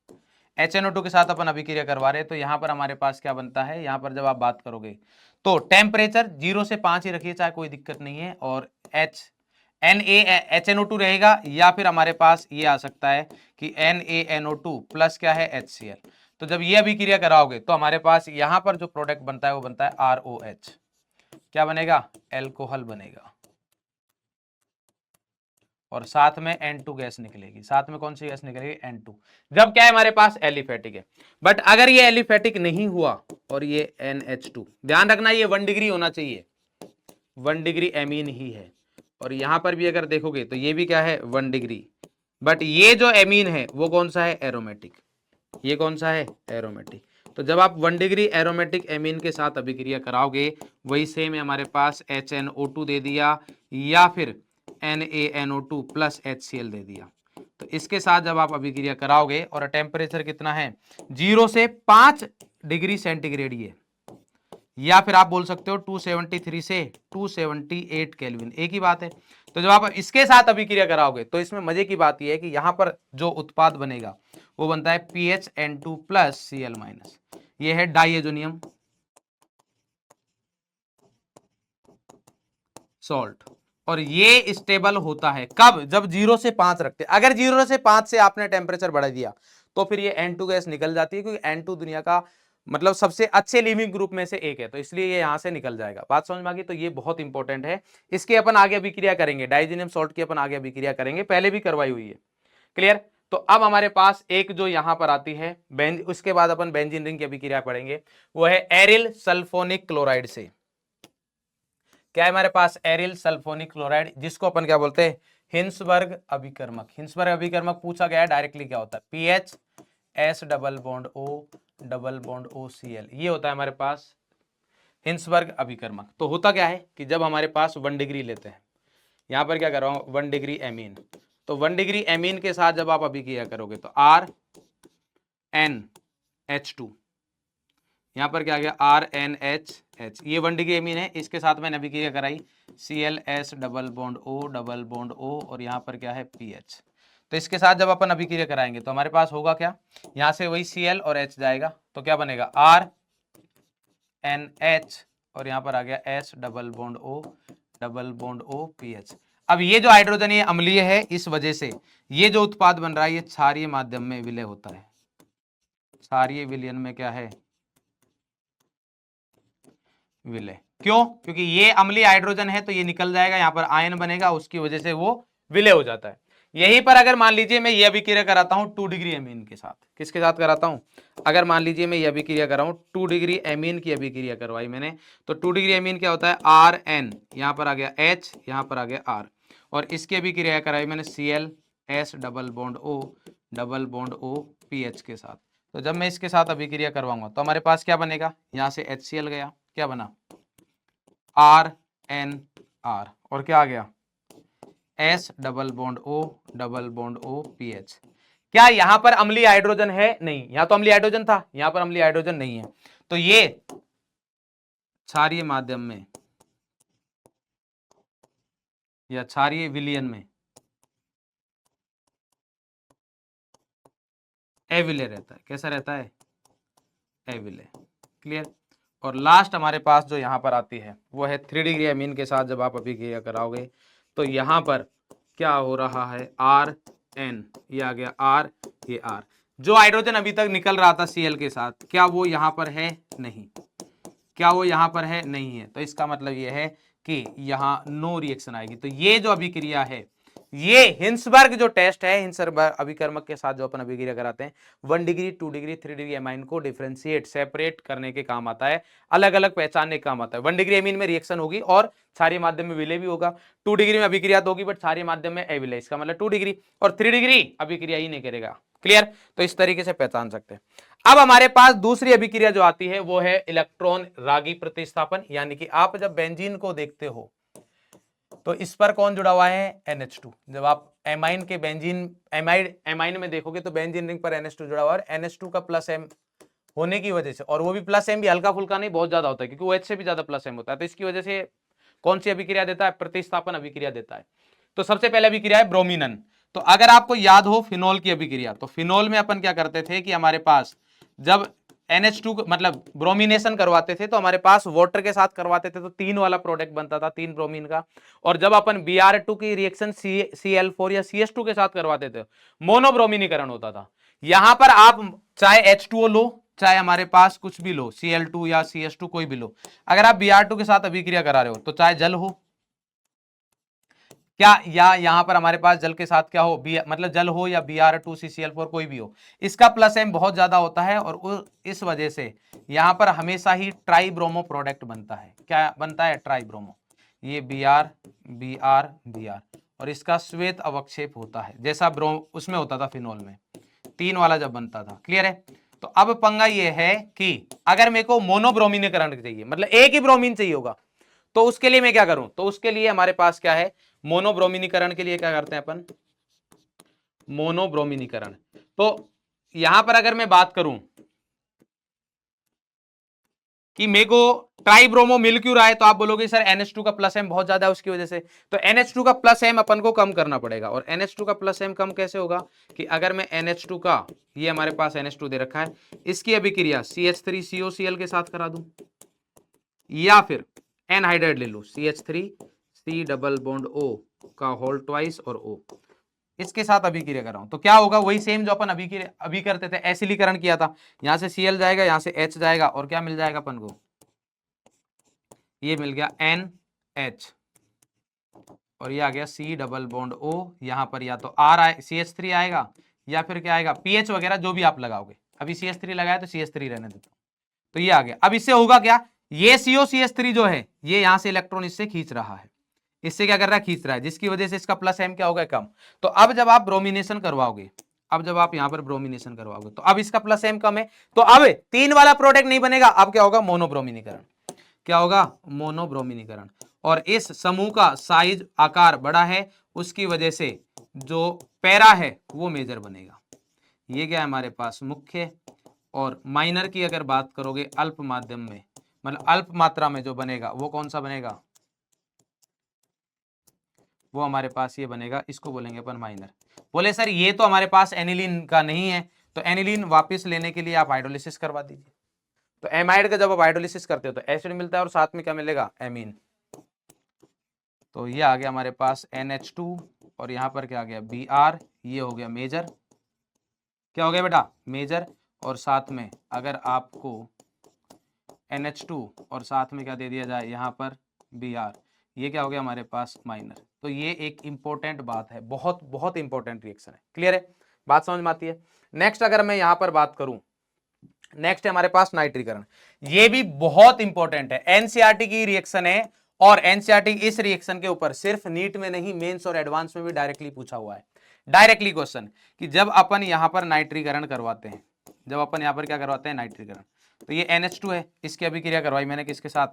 HNO2 के साथ अपन अभिक्रिया करवा रहे हैं, तो यहां पर हमारे पास क्या बनता है, यहां पर जब आप बात करोगे तो टेम्परेचर 0 से 5 ही रखिए, चाहे कोई दिक्कत नहीं है, और HNO2 रहेगा, या फिर हमारे पास ये आ सकता है कि NaNO2 प्लस क्या है HCl। तो जब ये अभिक्रिया कराओगे तो हमारे पास यहां पर जो प्रोडक्ट बनता है वो बनता है ROH, क्या बनेगा, एल्कोहल बनेगा, और साथ में N2 गैस निकलेगी, साथ में कौन सी गैस निकलेगी, N2, जब क्या है हमारे पास एलिफेटिक है। बट अगर ये एलिफेटिक नहीं हुआ और ये NH2, ध्यान रखना ये 1 डिग्री होना चाहिए, 1 डिग्री एमीन ही है, और यहां पर भी अगर देखोगे तो ये भी क्या है 1 डिग्री, बट ये जो एमीन है वो कौन सा है, एरोमेटिक, ये कौन सा है, एरोमेटिक। तो जब आप 1 डिग्री एरोमेटिक एमीन के साथ अभिक्रिया कराओगे, वही सेम है हमारे पास HNO2 दे दिया, या फिर NaNO2 प्लस HCl दे दिया। तो इसके साथ जब आप अभिक्रिया कराओगे, और टेम्परेचर कितना है, 0 से 5 डिग्री सेंटीग्रेड ये, या फिर आप बोल सकते हो 273 से 278 केल्विन, एक ही बात है। तो जब आप इसके साथ अभिक्रिया कराओगे तो इसमें मजे की बात यह है कि यहां पर जो उत्पाद बनेगा वो बनता है PHN2 प्लस Cl माइनस, ये है डाइएजोनियम सॉल्ट, और ये स्टेबल होता है कब, जब 0 से 5 रखते हैं। अगर 0 से 5 से आपने टेम्परेचर बढ़ा दिया तो फिर ये N2 गैस निकल जाती है, क्योंकि N2 दुनिया का मतलब सबसे अच्छे लिविंग ग्रुप में से एक है, तो इसलिए ये यहां से निकल जाएगा। बात समझ में आ गई, तो ये बहुत इंपॉर्टेंट है, इसकी अपन आगे अभिक्रिया करेंगे, डाइजीनियम सॉल्ट की अपन आगे अभिक्रिया करेंगे, पहले भी करवाई हुई है, क्लियर। तो अब हमारे पास एक जो यहां पर आती है उसके बाद अपन बेंजीन रिंग की अभिक्रिया पढ़ेंगे, वो है एरिल सल्फोनिक क्लोराइड से। क्या है हमारे पास, एरिल सल्फोनिक क्लोराइड, जिसको अपन क्या बोलते हैं, हिंसबर्ग अभिकर्मक। हिंसबर्ग अभिकर्मक पूछा गया है डायरेक्टली, क्या होता है, PH double bond O Cl, ये होता है हमारे पास हिंसबर्ग अभिकर्मक। तो होता क्या है कि जब हमारे पास 1 डिग्री लेते हैं, यहां पर क्या कर रहा हूं, 1 डिग्री एमीन, तो 1 डिग्री एमीन के साथ जब आप अभिक्रिया करोगे तो RNH2, यहां पर क्या आ गया, RNHH, ये 1 डिग्री एमीन है, इसके साथ मैंने अभिक्रिया कराई ClS डबल बॉन्ड O, और यहां पर क्या है PH। तो इसके साथ जब अपन अभिक्रिया कराएंगे तो हमारे पास होगा क्या, यहां से वही Cl और H जाएगा, तो क्या बनेगा RNH, और यहां पर आ गया S double bond O PH। अब ये जो हाइड्रोजन ये अम्लीय है, इस वजह से ये जो उत्पाद बन रहा है ये क्षारीय माध्यम में विलय होता है, क्षारीय विलयन में क्या है, विलय। क्यों, क्योंकि ये अम्लीय हाइड्रोजन है तो ये निकल जाएगा, यहां पर आयन बनेगा, उसकी वजह से वो विलय हो जाता है। यहीं पर अगर मान लीजिए मैं ये अभिक्रिया कराता हूं 2 डिग्री एमीन के साथ, किसके साथ कराता हूं, अगर मान लीजिए मैं ये अभिक्रिया कराऊं 2 डिग्री एमीन की अभिक्रिया करवाई मैंने, तो 2 डिग्री एमीन क्या होता है, RN, यहां पर आ गया H, यहां पर आ गया R, और इसकी अभिक्रिया कराई मैंने ClS double bond O PH के साथ। तो जब मैं इसके साथ अभिक्रिया करवाऊंगा तो हमारे पास क्या बनेगा, यहां से HCl गया, क्या बना RNR, और क्या आ गया S double bond O PH। क्या यहां पर अम्लीय हाइड्रोजन है, नहीं, यहां तो अम्लीय हाइड्रोजन था, यहां पर अम्लीय हाइड्रोजन नहीं है, तो ये क्षारीय माध्यम में या क्षारीय विलयन में अविलय रहता है, कैसा रहता है, अविलय, क्लियर। और लास्ट हमारे पास जो यहां पर आती है वो है 3 डिग्री एमीन के साथ जब आप अभिक्रिया कराओगे तो यहां पर क्या हो रहा है, RN, ये आ गया R, ये R, जो हाइड्रोजन अभी तक निकल रहा था Cl के साथ, क्या वो यहां पर है, नहीं, क्या वो यहां पर है, नहीं है, तो इसका मतलब ये है कि यहां नो रिएक्शन आएगी। तो ये जो अभिक्रिया है, ये हिंसबर्ग जो टेस्ट है, हिंसबर्ग अभिकर्मक के साथ जो अपन अभिक्रिया कराते हैं, 1 डिग्री 2 डिग्री 3 डिग्री एमाइन को डिफरेंशिएट सेपरेट करने के काम आता है, अलग अलग पहचानने के काम आता है। 1 डिग्री एमीन में रिएक्शन होगी और क्षारीय माध्यम में विलय भी होगा, 2 डिग्री में अभिक्रिया तो होगी बट क्षारीय माध्यम में अविलय, इसका मतलब 2 डिग्री, और 3 डिग्री अभिक्रिया ही नहीं करेगा, क्लियर? तो इस तरीके से पहचान सकते हैं। अब हमारे पास दूसरी अभिक्रिया जो आती है वो है इलेक्ट्रॉन रागी प्रतिस्थापन, यानी कि आप जब बेंजीन को देखते हो तो इस पर कौन जुड़ा हुआ है? NH2। जब आप एमाइन के बेंजीन एमाइन में देखोगे तो बेंजीन रिंग पर NH2 जुड़ा हुआ है, NH2 का प्लस M होने की वजह से, और वो भी प्लस M भी हल्का फुल्का नहीं, बहुत ज्यादा होता है, क्योंकि OH से भी ज्यादा प्लस M होता है, तो इसकी वजह से कौन सी अभिक्रिया देता है? प्रतिस्थापन अभिक्रिया देता है। तो सबसे पहले अभिक्रिया है ब्रोमीनन। तो अगर आपको याद हो फिनोल की अभिक्रिया, तो फिनोल में अपन क्या करते थे कि हमारे पास जब NH2 मतलब ब्रोमिनेशन करवाते थे तो हमारे पास वाटर के साथ करवाते थे, तो 3 वाला प्रोडक्ट बनता था, 3 ब्रोमीन का। और जब अपन Br2 की रिएक्शन Cl4 या CH2 के साथ करवाते थे, मोनोब्रोमिनीकरण होता था। यहां पर आप चाहे H2O लो, चाहे हमारे पास कुछ भी लो, Cl2 या CH2 कोई भी लो, अगर आप Br2 के साथ अभिक्रिया करा रहे हो तो चाहे जल हो क्या, या यहां पर हमारे पास जल के साथ क्या हो, मतलब जल हो या Br2CCl4 कोई भी हो, इसका प्लस M बहुत ज्यादा होता है, और इस वजह से यहां पर हमेशा ही ट्राइब्रोमो प्रोडक्ट बनता है। क्या बनता है? ट्राइब्रोमो। ये Br Br Br, और इसका श्वेत अवक्षेप होता है, जैसा उसमें होता था फिनोल में, 3 वाला जब बनता था। क्लियर है? तो अब पंगा ये है कि अगर मेरे को मोनोब्रोमीनीकरण चाहिए, मतलब एक ही ब्रोमीन चाहिए होगा, तो उसके लिए मैं क्या करूं? तो उसके लिए हमारे पास क्या है? मोनोब्रोमीनीकरण के लिए क्या करते हैं अपन? मोनोब्रोमीनीकरण। तो यहां पर अगर मैं बात करूं कि मेरे को ट्राइब्रोमो मिल क्यों रहा है, तो आप बोलोगे सर NH2 का प्लस M बहुत ज्यादा है उसकी वजह से। तो NH2 का प्लस M अपन को कम करना पड़ेगा, और NH2 का प्लस M कम कैसे होगा कि अगर मैं NH2 का, ये हमारे पास NH2 दे रखा है, इसकी अभिक्रिया CH3COCl के साथ करा दूं, या फिर एनहाइड्राइड ले लो, CH3C डबल बॉन्ड O का होल ट्वाइस और O, इसके साथ अभिक्रिया कर रहा हूं, तो क्या होगा? वही सेम जो अपन अभी करते थे, एसिलीकरण किया था, यहां से Cl जाएगा, यहां से H जाएगा, और क्या मिल जाएगा अपन को? ये मिल गया NH, और ये आ गया C डबल बॉन्ड O, यहां पर या तो R आए, CH3 आएगा, या फिर क्या आएगा? PH वगैरह जो भी आप लगाओगे, अभी CH3 लगाया तो CH3 रहने देता हूं, तो ये आ गया। अब इससे होगा क्या? ये COCH3 जो है, ये यहां से इलेक्ट्रॉन इससे खींच रहा है, इससे क्या कर रहा है? खींच रहा है, जिसकी वजह से इसका प्लस M क्या होगा? कम। तो अब जब आप ब्रोमिनेशन करवाओगे, अब जब आप यहां पर ब्रोमिनेशन करवाओगे, तो अब इसका प्लस M कम है, तो अब 3 वाला प्रोडक्ट नहीं बनेगा, अब क्या होगा? मोनोब्रोमिनीकरण। क्या होगा? मोनोब्रोमिनीकरण। और इस समूह का साइज, आकार बड़ा है, उसकी वजह से जो पैरा है वो मेजर बनेगा। ये क्या है हमारे पास? मुख्य। और माइनर की अगर बात करोगे अल्प माध्यम में, मतलब अल्प मात्रा में जो बनेगा वो कौन सा बनेगा? वो हमारे पास ये बनेगा, इसको बोलेंगे अपन माइनर। बोले सर ये तो हमारे पास एनिलीन का नहीं है, तो एनिलीन वापस लेने के लिए आप हाइड्रोलिसिस करवा दीजिए। तो एमाइड का जब आप हाइड्रोलिसिस करते हो तो एसिड मिलता है, और साथ में क्या मिलेगा? एमीन। तो ये आ गया हमारे पास NH2, और यहां पर क्या आ गया? Br, ये हो गया मेजर। क्या हो गया बेटा? मेजर। और साथ में अगर आपको NH2 और साथ में क्या दे दिया जाए यहां पर? Br, ये क्या हो गया हमारे पास? माइनर। तो ये एक इंपॉर्टेंट बात है, बहुत बहुत इंपॉर्टेंट रिएक्शन है। क्लियर है? बात समझ में आती है? नेक्स्ट अगर मैं यहां पर बात करूं, नेक्स्ट है हमारे पास नाइट्रीकरण। ये भी बहुत इंपॉर्टेंट है, एनसीईआरटी की रिएक्शन है, और एनसीईआरटी इस रिएक्शन के ऊपर सिर्फ नीट में नहीं, मेंस और एडवांस में भी डायरेक्टली पूछा हुआ है। डायरेक्टली क्वेश्चन कि जब अपन यहां पर नाइट्रीकरण करवाते हैं, जब अपन यहां पर क्या करवाते हैं? नाइट्रीकरण। तो ये NH2 है, इसकी अभिक्रिया करवाई मैंने किसके साथ?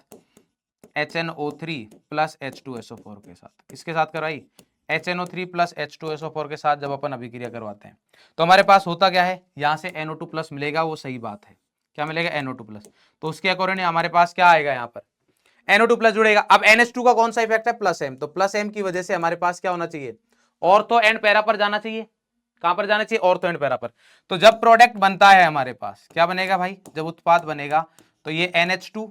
HNO3 प्लस H2SO4 के साथ। किसके साथ करवाई? HNO3 प्लस H2SO4 के साथ जब अपन अभिक्रिया करवाते हैं तो हमारे पास होता क्या है? यहां से NO2 प्लस मिलेगा, वो सही बात है। क्या मिलेगा? NO2 plus. तो उसके अकॉर्डिंग हमारे पास क्या आएगा? यहाँ पर NO2 प्लस जुड़ेगा। अब NH2 का कौन सा इफेक्ट है? Plus M। तो प्लस M की वजह से हमारे पास क्या होना चाहिए? ऑर्थो एंड पैरा पर जाना चाहिए। कहां पर जाना चाहिए? ऑर्थो एंड पैरा पर। तो जब प्रोडक्ट बनता है हमारे पास क्या बनेगा भाई? जब उत्पाद बनेगा तो ये NH2,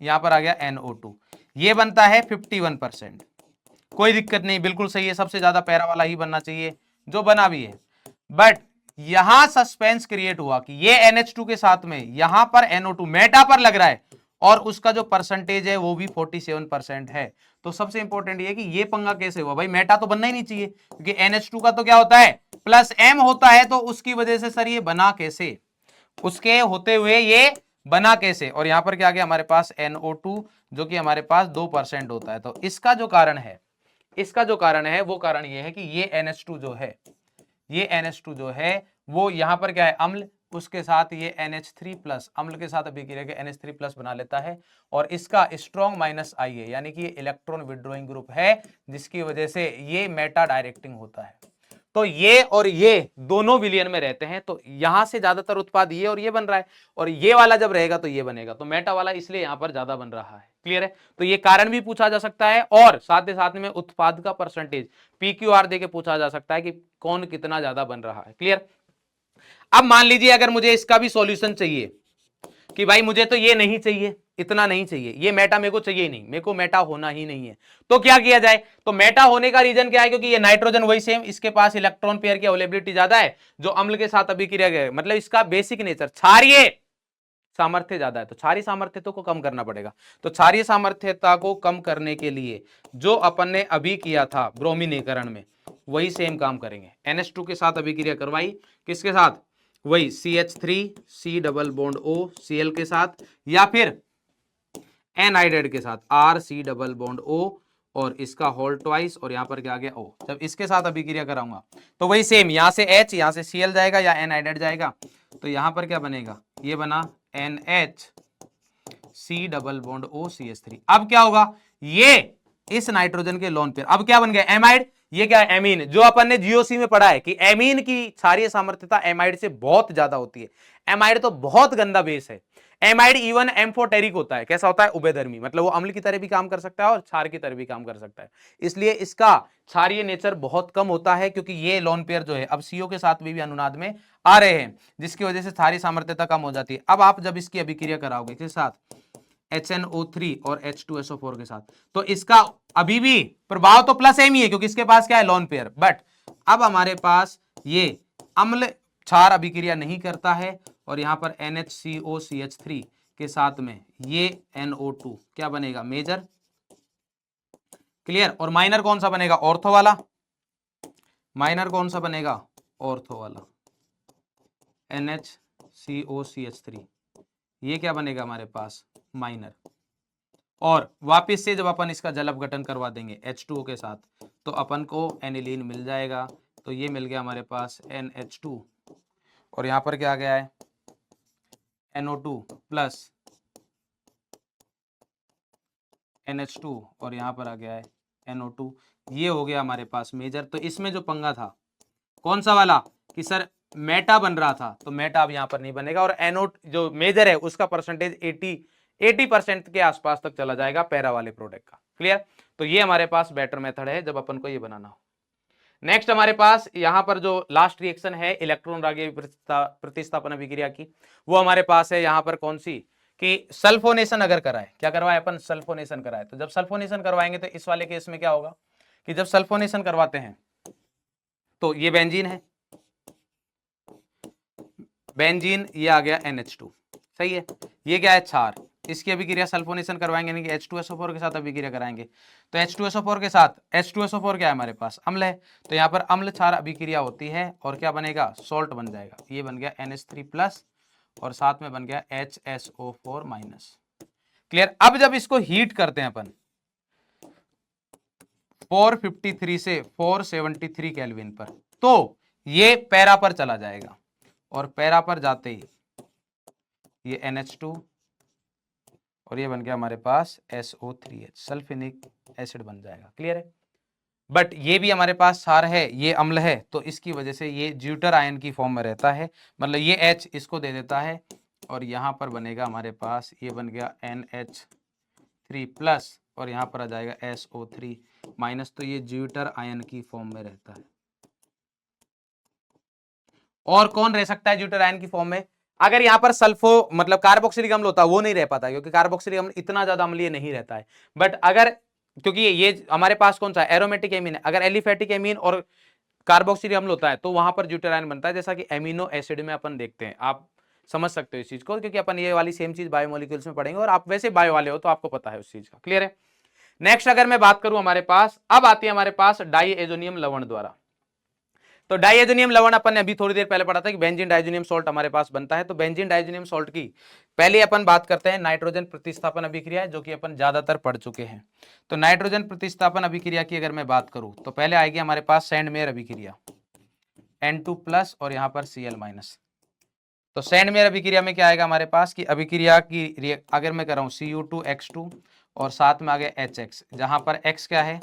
यहां पर आ गया NO2, ये बनता है 51%। कोई दिक्कत नहीं, बिल्कुल सही है, सबसे ज्यादा पैरा वाला ही बनना चाहिए, जो बना भी है। बट यहां सस्पेंस क्रिएट हुआ कि ये NH2 के साथ में यहां पर NO2 मेटा पर लग रहा है, और उसका जो परसेंटेज है वो भी 47% है। तो सबसे इंपॉर्टेंट ये कि ये पंगा कैसे हुआ भाई? मेटा तो बनना ही नहीं चाहिए, क्योंकि NH2 का तो क्या होता है? प्लस M होता है, तो उसकी वजह से सर ये बना कैसे? उसके होते हुए ये बना कैसे? और यहां पर क्या आ गया हमारे पास? NO2, जो कि हमारे पास 2% होता है। तो इसका जो कारण है, इसका जो कारण है वो कारण ये है कि ये NH2 जो है, ये NH2 जो है वो यहाँ पर क्या है अम्ल, उसके साथ ये NH3 प्लस, अम्ल के साथ अभिक्रिया के NH3 प्लस बना लेता है और इसका स्ट्रॉन्ग माइनस आई है, यानी कि ये इलेक्ट्रॉन विड्रॉइंग ग्रुप है, जिसकी वजह से ये मेटा डायरेक्टिंग होता है। तो ये और ये दोनों विलियन में रहते हैं, तो यहां से ज्यादातर उत्पाद ये और ये बन रहा है, और ये वाला जब रहेगा तो ये बनेगा, तो मेटा वाला इसलिए यहां पर ज्यादा बन रहा है। क्लियर है? तो ये कारण भी पूछा जा सकता है और साथ ही साथ में उत्पाद का परसेंटेज PQR देके पूछा जा सकता है कि कौन कितना ज्यादा बन रहा है। क्लियर? अब मान लीजिए अगर मुझे इसका भी सॉल्यूशन चाहिए कि भाई मुझे तो ये नहीं चाहिए, इतना नहीं चाहिए, ये मेटा मेरे को चाहिए ही नहीं, मेरे को मेटा होना ही नहीं है, तो क्या किया जाए? तो मेटा होने का रीजन क्या है? क्योंकि ये नाइट्रोजन वही सेम, इसके पास इलेक्ट्रॉन पेयर की अवेलेबिलिटी ज्यादा है, जो अम्ल के साथ अभिक्रिया है, मतलब इसका बेसिक नेचर क्षारीय सामर्थ्य ज्यादा है, तो क्षारीय सामर्थ्यता को कम करना पड़ेगा। तो क्षारीय सामर्थ्यता को कम करने के लिए जो अपन ने अभी किया था ब्रोमीनीकरण में, वही सेम काम करेंगे। NH2 के साथ अभिक्रिया करवाई, किसके साथ? वही CH3 C double bond O Cl के साथ, या फिर एनाइडेड के साथ RC डबल बॉन्ड O और इसका होल ट्वाइस, और यहां पर क्या आ गया O। जब इसके साथ अभिक्रिया कराऊंगा तो वही सेम, यहां से H, यहां से Cl जाएगा या एनाइडेड जाएगा, तो यहां पर क्या बनेगा? ये बना NH C double bond O CH3। अब क्या होगा? ये इस नाइट्रोजन के लोन पेयर अब क्या बन गया? एमाइड। ये क्या है? एमीन। जो अपन ने जीओसी में पढ़ा है कि एमीन की क्षारीय सामर्थ्यता एमाइड से बहुत ज्यादा होती है। एमाइड तो बहुत गंदा बेस है। एमाइड इवन एम्फोटेरिक होता है। कैसा होता है? उभयधर्मी, मतलब वो अम्ल की तरह भी काम कर सकता है और क्षार की तरह भी काम कर सकता है, इसलिए इसका क्षारीय नेचर बहुत कम होता है, क्योंकि ये लोन पेयर जो है अब सीओ के साथ भी अनुनाद में आ रहे हैं, जिसकी वजह से क्षारीय सामर्थ्यता कम हो जाती है। अब आप जब इसकी अभिक्रिया कराओगे किसके साथ? HNO3 और H2SO4 के साथ, तो इसका अभी भी प्रभाव तो प्लस एम ही है, क्योंकि इसके पास क्या है? Lone pair. बट अब हमारे पास ये अम्ल क्षार अभिक्रिया नहीं करता है, और यहां पर NHCOCH3 के साथ में ये NO2 क्या बनेगा? मेजर। क्लियर? और माइनर कौन सा बनेगा? ऑर्थो वाला। माइनर कौन सा बनेगा? ऑर्थो वाला NHCOCH3, ये क्या बनेगा हमारे पास? माइनर। और वापस से जब अपन इसका जल अपघटन करवा देंगे H2O के साथ, तो अपन को एनिलीन मिल जाएगा। तो ये मिल गया हमारे पास NH2, और यहां पर क्या आ गया है? NO2 प्लस NH2, और यहां पर आ गया है NO2। ये हो गया हमारे पास मेजर। तो इसमें जो पंगा था कौन सा वाला कि सर मेटा बन रहा था, तो मेटा अब यहां पर नहीं बनेगा, और NO जो मेजर है उसका परसेंटेज 80% के आसपास तक चला जाएगा पैरा वाले प्रोडक्ट का। क्लियर? तो ये हमारे पास बेटर मेथड है जब अपन को ये बनाना हो। नेक्स्ट हमारे पास यहां पर जो लास्ट रिएक्शन है इलेक्ट्रॉन रागीय प्रतिस्थापन अभिक्रिया की, वो हमारे पास है यहां पर कौन सी? कि सल्फोनेशन अगर कराए, क्या करवाए अपन? सल्फोनेशन कराए। तो जब सल्फोनेशन करवाएंगे तो इस वाले केस में क्या होगा कि जब सल्फोनेशन करवाते हैं तो ये बेंजीन है, बेंजीन, ये आ गया NH2। सही है? ये क्या है? क्षार। इसकी अभिक्रिया सल्फोनेशन करवाएंगे, यानी कि H2SO4 के साथ अभिक्रिया कराएंगे, तो H2SO4 के साथ H2SO4 क्या है हमारे पास? अम्ल है, तो यहाँ पर अम्ल क्षार अभिक्रिया होती है और क्या बनेगा? सॉल्ट बन जाएगा। ये बन गया NH3 प्लस और साथ में बन गया HSO4 माइनस। क्लियर? अब जब इसको हीट करते हैं अपन 453 से 473 केल्विन पर, तो ये पैरा पर चला जाएगा, और पैरा पर जाते ही ये NH2 और ये बन गया हमारे पास SO3H, सल्फेनिक एसिड बन जाएगा। क्लियर है? बट ये भी हमारे पास क्षार है, ये अम्ल है, तो इसकी वजह से ये ज्यूटर आयन की फॉर्म में रहता है, मतलब ये H इसको दे देता है, और यहां पर बनेगा हमारे पास, ये बन गया NH3 प्लस, और यहां पर आ जाएगा SO3 माइनस, तो ये ज्यूटर आयन की फॉर्म में रहता है। और कौन रह सकता है ज्यूटर आयन की फॉर्म में? अगर यहां पर सल्फो मतलब कार्बोक्सिलिक अम्ल होता है, वो नहीं रह पाता, क्योंकि कार्बोक्सिलिक अम्ल इतना ज्यादा अम्लीय नहीं रहता है। बट अगर, क्योंकि ये हमारे पास कौन सा एरोमेटिक एमीन है, अगर एलिफेटिक एमीन और कार्बोक्सिलिक अम्ल होता है तो वहां पर ज्यूटर आयन बनता है, जैसा कि एमिनो एसिड में अपन देखते हैं। आप समझ सकते हो इस चीज को, क्योंकि अपन ये वाली सेम चीज बायोमोलिक्यूल्स में पढ़ेंगे, और आप वैसे बायो वाले हो तो आपको पता है उस चीज का। क्लियर है? नेक्स्ट अगर मैं बात करूं हमारे पास, अब आती है हमारे पास डाइएजोनियम लवण द्वारा। तो डाइएजोनियम लवण अपन ने अभी थोड़ी देर पहले पढ़ा था कि बेंजीन डाइएजोनियम सॉल्ट हमारे पास बनता है। तो बेंजीन डाइएजोनियम सॉल्ट की पहले अपन बात करते हैं नाइट्रोजन प्रतिस्थापन अभिक्रिया, जो कि अपन ज्यादातर पढ़ चुके हैं। तो नाइट्रोजन प्रतिस्थापन अभिक्रिया की अगर मैं बात करूं तो पहले आएगी हमारे पास सैंडमेयर अभिक्रिया। N2 प्लस और यहाँ पर Cl माइनस। तो सेंड मेयर अभिक्रिया में क्या आएगा हमारे पास कि अभिक्रिया की अगर मैं कर रहा हूँ Cu2X2 और साथ में आ गया HX, जहां पर X क्या है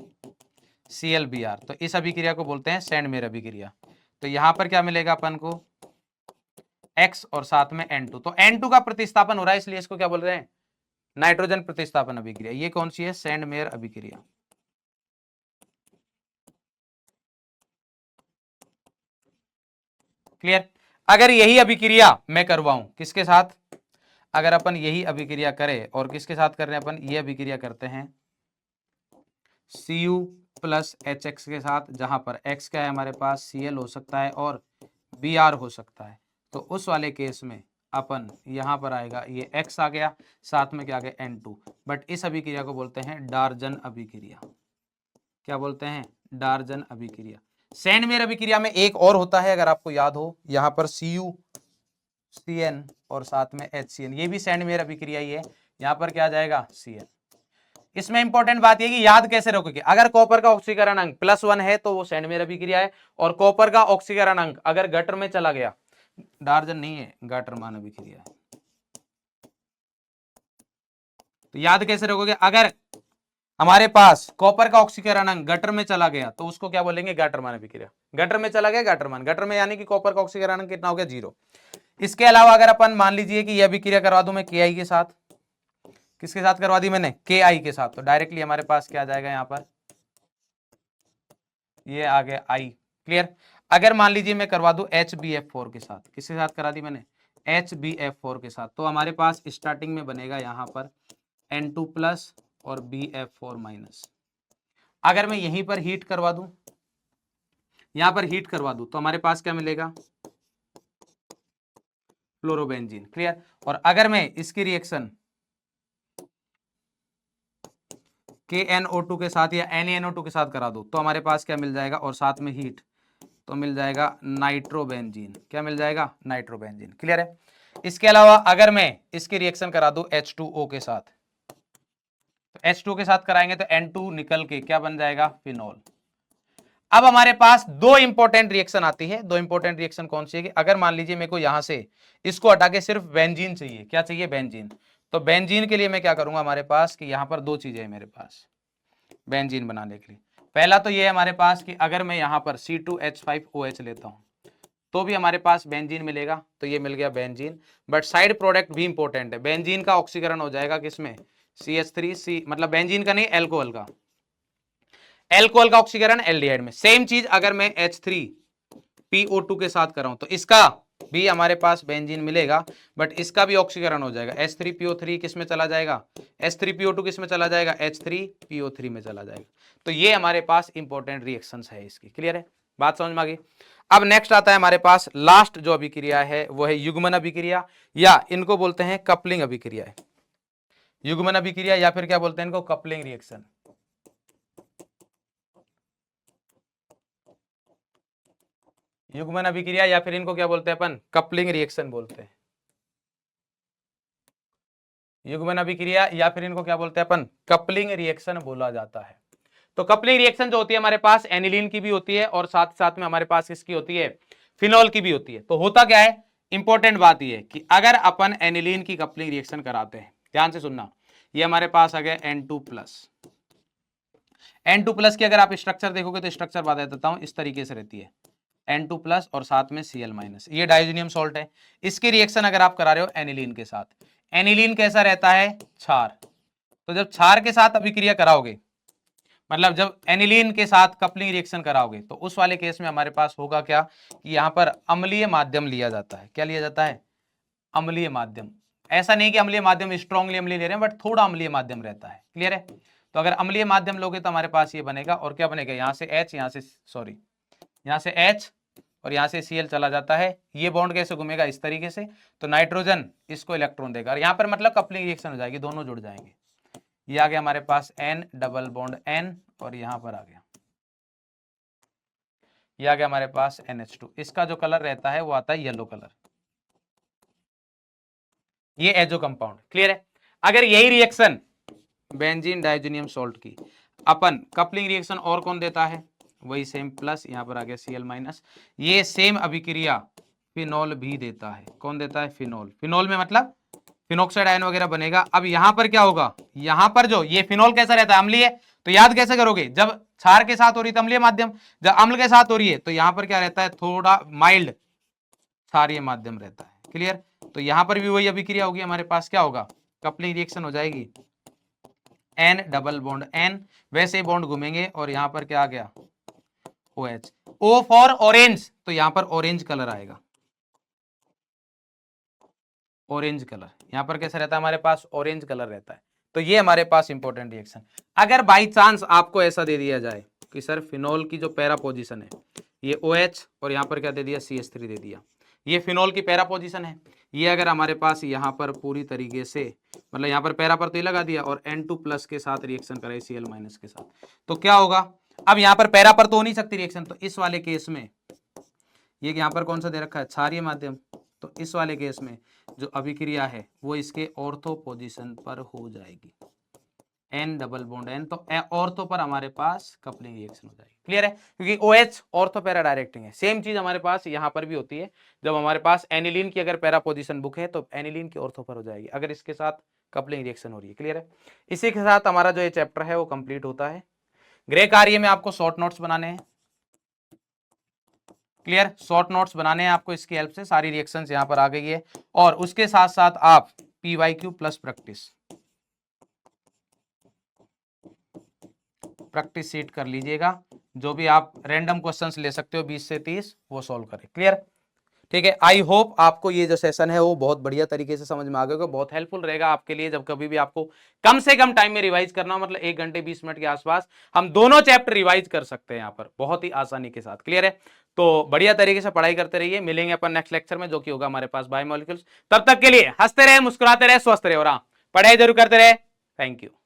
ClBr, तो इस अभिक्रिया को बोलते हैं सेंड मेयर अभिक्रिया। तो यहां पर क्या मिलेगा अपन को X और साथ में N2, तो N2 का प्रतिस्थापन हो रहा है, इसलिए इसको क्या बोल रहे हैं नाइट्रोजन प्रतिस्थापन अभिक्रिया। ये कौन सी है सेंड मेयर अभिक्रिया। क्लियर। अगर यही अभिक्रिया मैं करवाऊं किसके साथ, अगर अपन यही अभिक्रिया करें और किसके साथ कर रहे हैं अपन, ये अभिक्रिया करते हैं Cu प्लस HX के साथ, जहां पर X क्या है हमारे पास Cl हो सकता है और Br हो सकता है, तो उस वाले केस में अपन यहां पर आएगा ये X आ गया, साथ में क्या आ गया N2, बट इस अभिक्रिया को बोलते हैं डार्जन अभिक्रिया। क्या बोलते हैं डार्जन अभिक्रिया। सेंड मेयर अभिक्रिया में एक और होता है, अगर आपको याद हो, यहां पर CuCN और साथ में HCN, ये भी सेंड मेयर अभिक्रिया ही है, यहां पर क्या आ जाएगा Cn। इसमें इंपॉर्टेंट बात यह कि याद कैसे रखोगे, अगर कॉपर का ऑक्सीकरण अंक +1 है तो वो सेंड मेयर अभिक्रिया है, और कॉपर का ऑक्सीकरण अंक अगर गटर में चला गया, डार्जन नहीं है गाटरमान अभिक्रिया है। तो याद कैसे रखोगे, अगर हमारे पास कॉपर का ऑक्सीकरण अंक गटर में चला गया तो उसको क्या बोलेंगे गाटरमान अभिक्रिया। गटर में चला गया गाटरमान, गटर में यानी कि कॉपर का ऑक्सीकरण अंक कितना हो गया 0। इसके अलावा अगर अपन मान लीजिए कि यह अभिक्रिया करवा दूं मैं Ki के साथ, किसके साथ करवा दी मैंने Ki के साथ, तो डायरेक्टली हमारे पास क्या आ जाएगा यहां पर ये आ गया I। क्लियर। अगर मान लीजिए मैं करवा दूं HbF4 के साथ, किसके साथ करा दी मैंने HbF4 के साथ, तो हमारे पास स्टार्टिंग में बनेगा यहां पर N2 प्लस और BF4 माइनस। अगर मैं यहीं पर हीट करवा दूं, यहां पर हीट करवा दूं, तो हमारे पास क्या मिलेगा फ्लोरोबेंजीन। क्लियर। और अगर मैं इसकी रिएक्शन KNO2 के साथ या NaNO2 के साथ करा दूं, तो हमारे पास क्या मिल जाएगा, और साथ में हीट, तो मिल जाएगा नाइट्रोबेंजीन। क्या मिल जाएगा नाइट्रोबेंजीन। क्लियर है। इसके अलावा अगर मैं इसकी रिएक्शन करा दूं H2O के साथ, तो H2O के साथ कराएंगे तो N2 निकल के क्या बन जाएगा फिनॉल। अब हमारे पास दो इंपॉर्टेंट रिएक्शन आती है। दो इंपॉर्टेंट रिएक्शन कौन सी है कि अगर मान लीजिए मेरे को यहां से इसको हटा के सिर्फ बेंजीन चाहिए, क्या चाहिए बेंजीन, तो बेंजीन के लिए मैं क्या करूंगा, हमारे पास कि यहां पर दो चीजें हैं मेरे पास बेंजीन बनाने के लिए। पहला तो ये है हमारे पास कि अगर मैं यहां पर C2H5OH लेता हूं तो भी हमारे पास बेंजीन मिलेगा, तो ये मिल गया बेंजीन। बट साइड प्रोडक्ट भी इंपॉर्टेंट है, बेंजीन का ऑक्सीकरण हो जाएगा किसमें CH3C, मतलब बेंजीन का नहीं एल्कोहल का, एल्कोहल का ऑक्सीकरण एल्डिहाइड में। सेम चीज अगर मैं H3PO2 के साथ कर रहा हूं तो इसका भी हमारे पास बेंजीन मिलेगा, बट इसका भी ऑक्सीकरण हो जाएगा H3PO3 किस में चला जाएगा, H3PO2 किस में चला जाएगा H3PO3 में चला जाएगा। तो ये हमारे पास इंपॉर्टेंट रिएक्शंस है इसकी। क्लियर है, बात समझ में आ गई। अब नेक्स्ट आता है हमारे पास लास्ट जो अभिक्रिया है वो है युग्मन अभिक्रिया, या इनको बोलते हैं कपलिंग अभिक्रिया है। युग्मन अभिक्रिया या फिर क्या बोलते हैं इनको कपलिंग रिएक्शन। युग्मन अभिक्रिया या फिर इनको क्या बोलते हैं अपन कपलिंग रिएक्शन बोलते हैं। युग्मन अभिक्रिया या फिर इनको क्या बोलते हैं अपन कपलिंग रिएक्शन बोला जाता है। तो कपलिंग रिएक्शन जो होती है हमारे पास एनिलीन की भी होती है और साथ साथ में हमारे पास किसकी होती है फिनॉल की भी होती है। तो होता क्या है, इंपॉर्टेंट बात यह है कि अगर अपन एनिलीन की कपलिंग रिएक्शन कराते हैं, ध्यान से सुनना, ये हमारे पास आ गया N2 प्लस। N2 प्लस की अगर आप स्ट्रक्चर देखोगे तो स्ट्रक्चर बता देता हूं, इस तरीके से रहती है N2 प्लस और साथ में Cl माइनस, ये डाइजीनियम सॉल्ट है। इसकी रिएक्शन अगर आप करा रहे हो एनिलीन के साथ, एनिलीन कैसा रहता है क्षार, तो जब क्षार के साथ अभिक्रिया कराओगे, मतलब जब एनिलीन के साथ कपलिंग रिएक्शन कराओगे, तो उस वाले केस में हमारे पास होगा क्या कि यहां पर अम्लीय माध्यम लिया जाता है। क्या लिया जाता है अम्लीय माध्यम। ऐसा नहीं कि अम्लीय माध्यम स्ट्रॉन्गली अम्लीय ले रहे हैं, बट थोड़ा अम्लीय माध्यम रहता है। क्लियर है। तो अगर अम्लीय माध्यम लोगे तो हमारे पास ये बनेगा, और क्या बनेगा यहां से H, यहां से सॉरी यहां से H और यहां से Cl चला जाता है। ये बॉन्ड कैसे घूमेगा इस तरीके से, तो नाइट्रोजन इसको इलेक्ट्रॉन देगा और यहां पर मतलब कपलिंग रिएक्शन हो जाएगी, दोनों जुड़ जाएंगे। ये आ गया हमारे पास N डबल बॉन्ड N और यहां पर आ गया, ये आ गया हमारे पास NH2। इसका जो कलर रहता है वो आता है येलो कलर, ये एजो कंपाउंड। क्लियर है। अगर यही रिएक्शन बेंजीन डाइजीनियम सॉल्ट की अपन कपलिंग रिएक्शन और कौन देता है, वही सेम प्लस, यहाँ पर आ गया Cl माइनस। ये सेम अभिक्रिया फिनॉल भी देता है। कौन देता है? फिनॉल। फिनॉल में मतलब फिनोक्साइड आयन वगैरह बनेगा। अब यहां पर क्या होगा, यहां पर जो ये फिनॉल कैसा रहता है? अम्लीय। तो याद कैसे करोगे? जब क्षार के साथ हो रही है तो अम्लीय माध्यम, जब अम्ल के साथ हो रही है तो यहां पर क्या रहता है? थोड़ा माइल्ड क्षारीय माध्यम रहता है। क्लियर? तो यहां पर भी वही अभिक्रिया होगी हमारे पास। क्या होगा? कपलिंग रिएक्शन हो जाएगी, एन डबल बॉन्ड एन, वैसे बॉन्ड घूमेंगे और यहां पर क्या आ गया? OH। O फॉर ऑरेंज, तो यहां पर ऑरेंज कलर आएगा, ऑरेंज कलर। यहां पर कैसा रहता है हमारे पास? ऑरेंज कलर रहता है। तो ये हमारे पास इंपॉर्टेंट रिएक्शन। अगर बाई चांस आपको ऐसा दे दिया जाए कि सर फिनॉल की जो पैरा पोजीशन है ये OH और यहां पर क्या दे दिया? CH3 दे दिया, ये फिनॉल की पैरा पोजीशन है। ये अगर हमारे पास यहां पर पूरी तरीके से, मतलब यहां पर पैरा पर तो ये लगा दिया और N2 प्लस के साथ रिएक्शन करे Cl माइनस के साथ, तो क्या होगा? अब यहां पर पैरा पर तो हो नहीं सकती रिएक्शन, तो इस वाले केस में ये यहां पर कौन सा दे रखा है? क्षारीय माध्यम। तो इस वाले केस में जो अभिक्रिया है वो इसके ऑर्थो पोजीशन पर हो जाएगी, एन डबल बॉन्ड एन। तो ऑर्थो पर हमारे पास कपलिंग रिएक्शन हो जाएगी। क्लियर है? क्योंकि OH ऑर्थो पैरा डायरेक्टिंग है। सेम चीज हमारे पास यहां पर भी होती है। जब हमारे पास एनिलीन की अगर पैरा पोजीशन बुक है तो एनिलीन की ऑर्थो पर हो जाएगी अगर इसके साथ कपलिंग रिएक्शन हो रही है। क्लियर है? इसी के साथ हमारा जो ये चैप्टर है वो कंप्लीट होता है। ग्रे कार्य में आपको शॉर्ट नोट्स बनाने हैं। क्लियर? शॉर्ट नोट्स बनाने हैं आपको, इसकी हेल्प से सारी रिएक्शंस यहां पर आ गई है। और उसके साथ साथ आप PYQ प्लस प्रैक्टिस शीट कर लीजिएगा। जो भी आप रैंडम क्वेश्चंस ले सकते हो 20 से 30 वो सॉल्व करें। क्लियर? ठीक है। आई होप आपको ये जो सेशन है वो बहुत बढ़िया तरीके से समझ में आ गया, बहुत हेल्पफुल रहेगा आपके लिए। जब कभी भी आपको कम से कम टाइम में रिवाइज करना हो, मतलब 1 घंटे 20 मिनट के आसपास हम दोनों चैप्टर रिवाइज कर सकते हैं यहाँ पर बहुत ही आसानी के साथ। क्लियर है? तो बढ़िया तरीके से पढ़ाई करते रहिए। मिलेंगे अपन नेक्स्ट लेक्चर में जो कि होगा हमारे पास बायोमोलिक्यूल्स। तब तक के लिए हंसते रहे, मुस्कुराते रहे, स्वस्थ रहे और हाँ, पढ़ाई जरूर करते रहे। Thank you.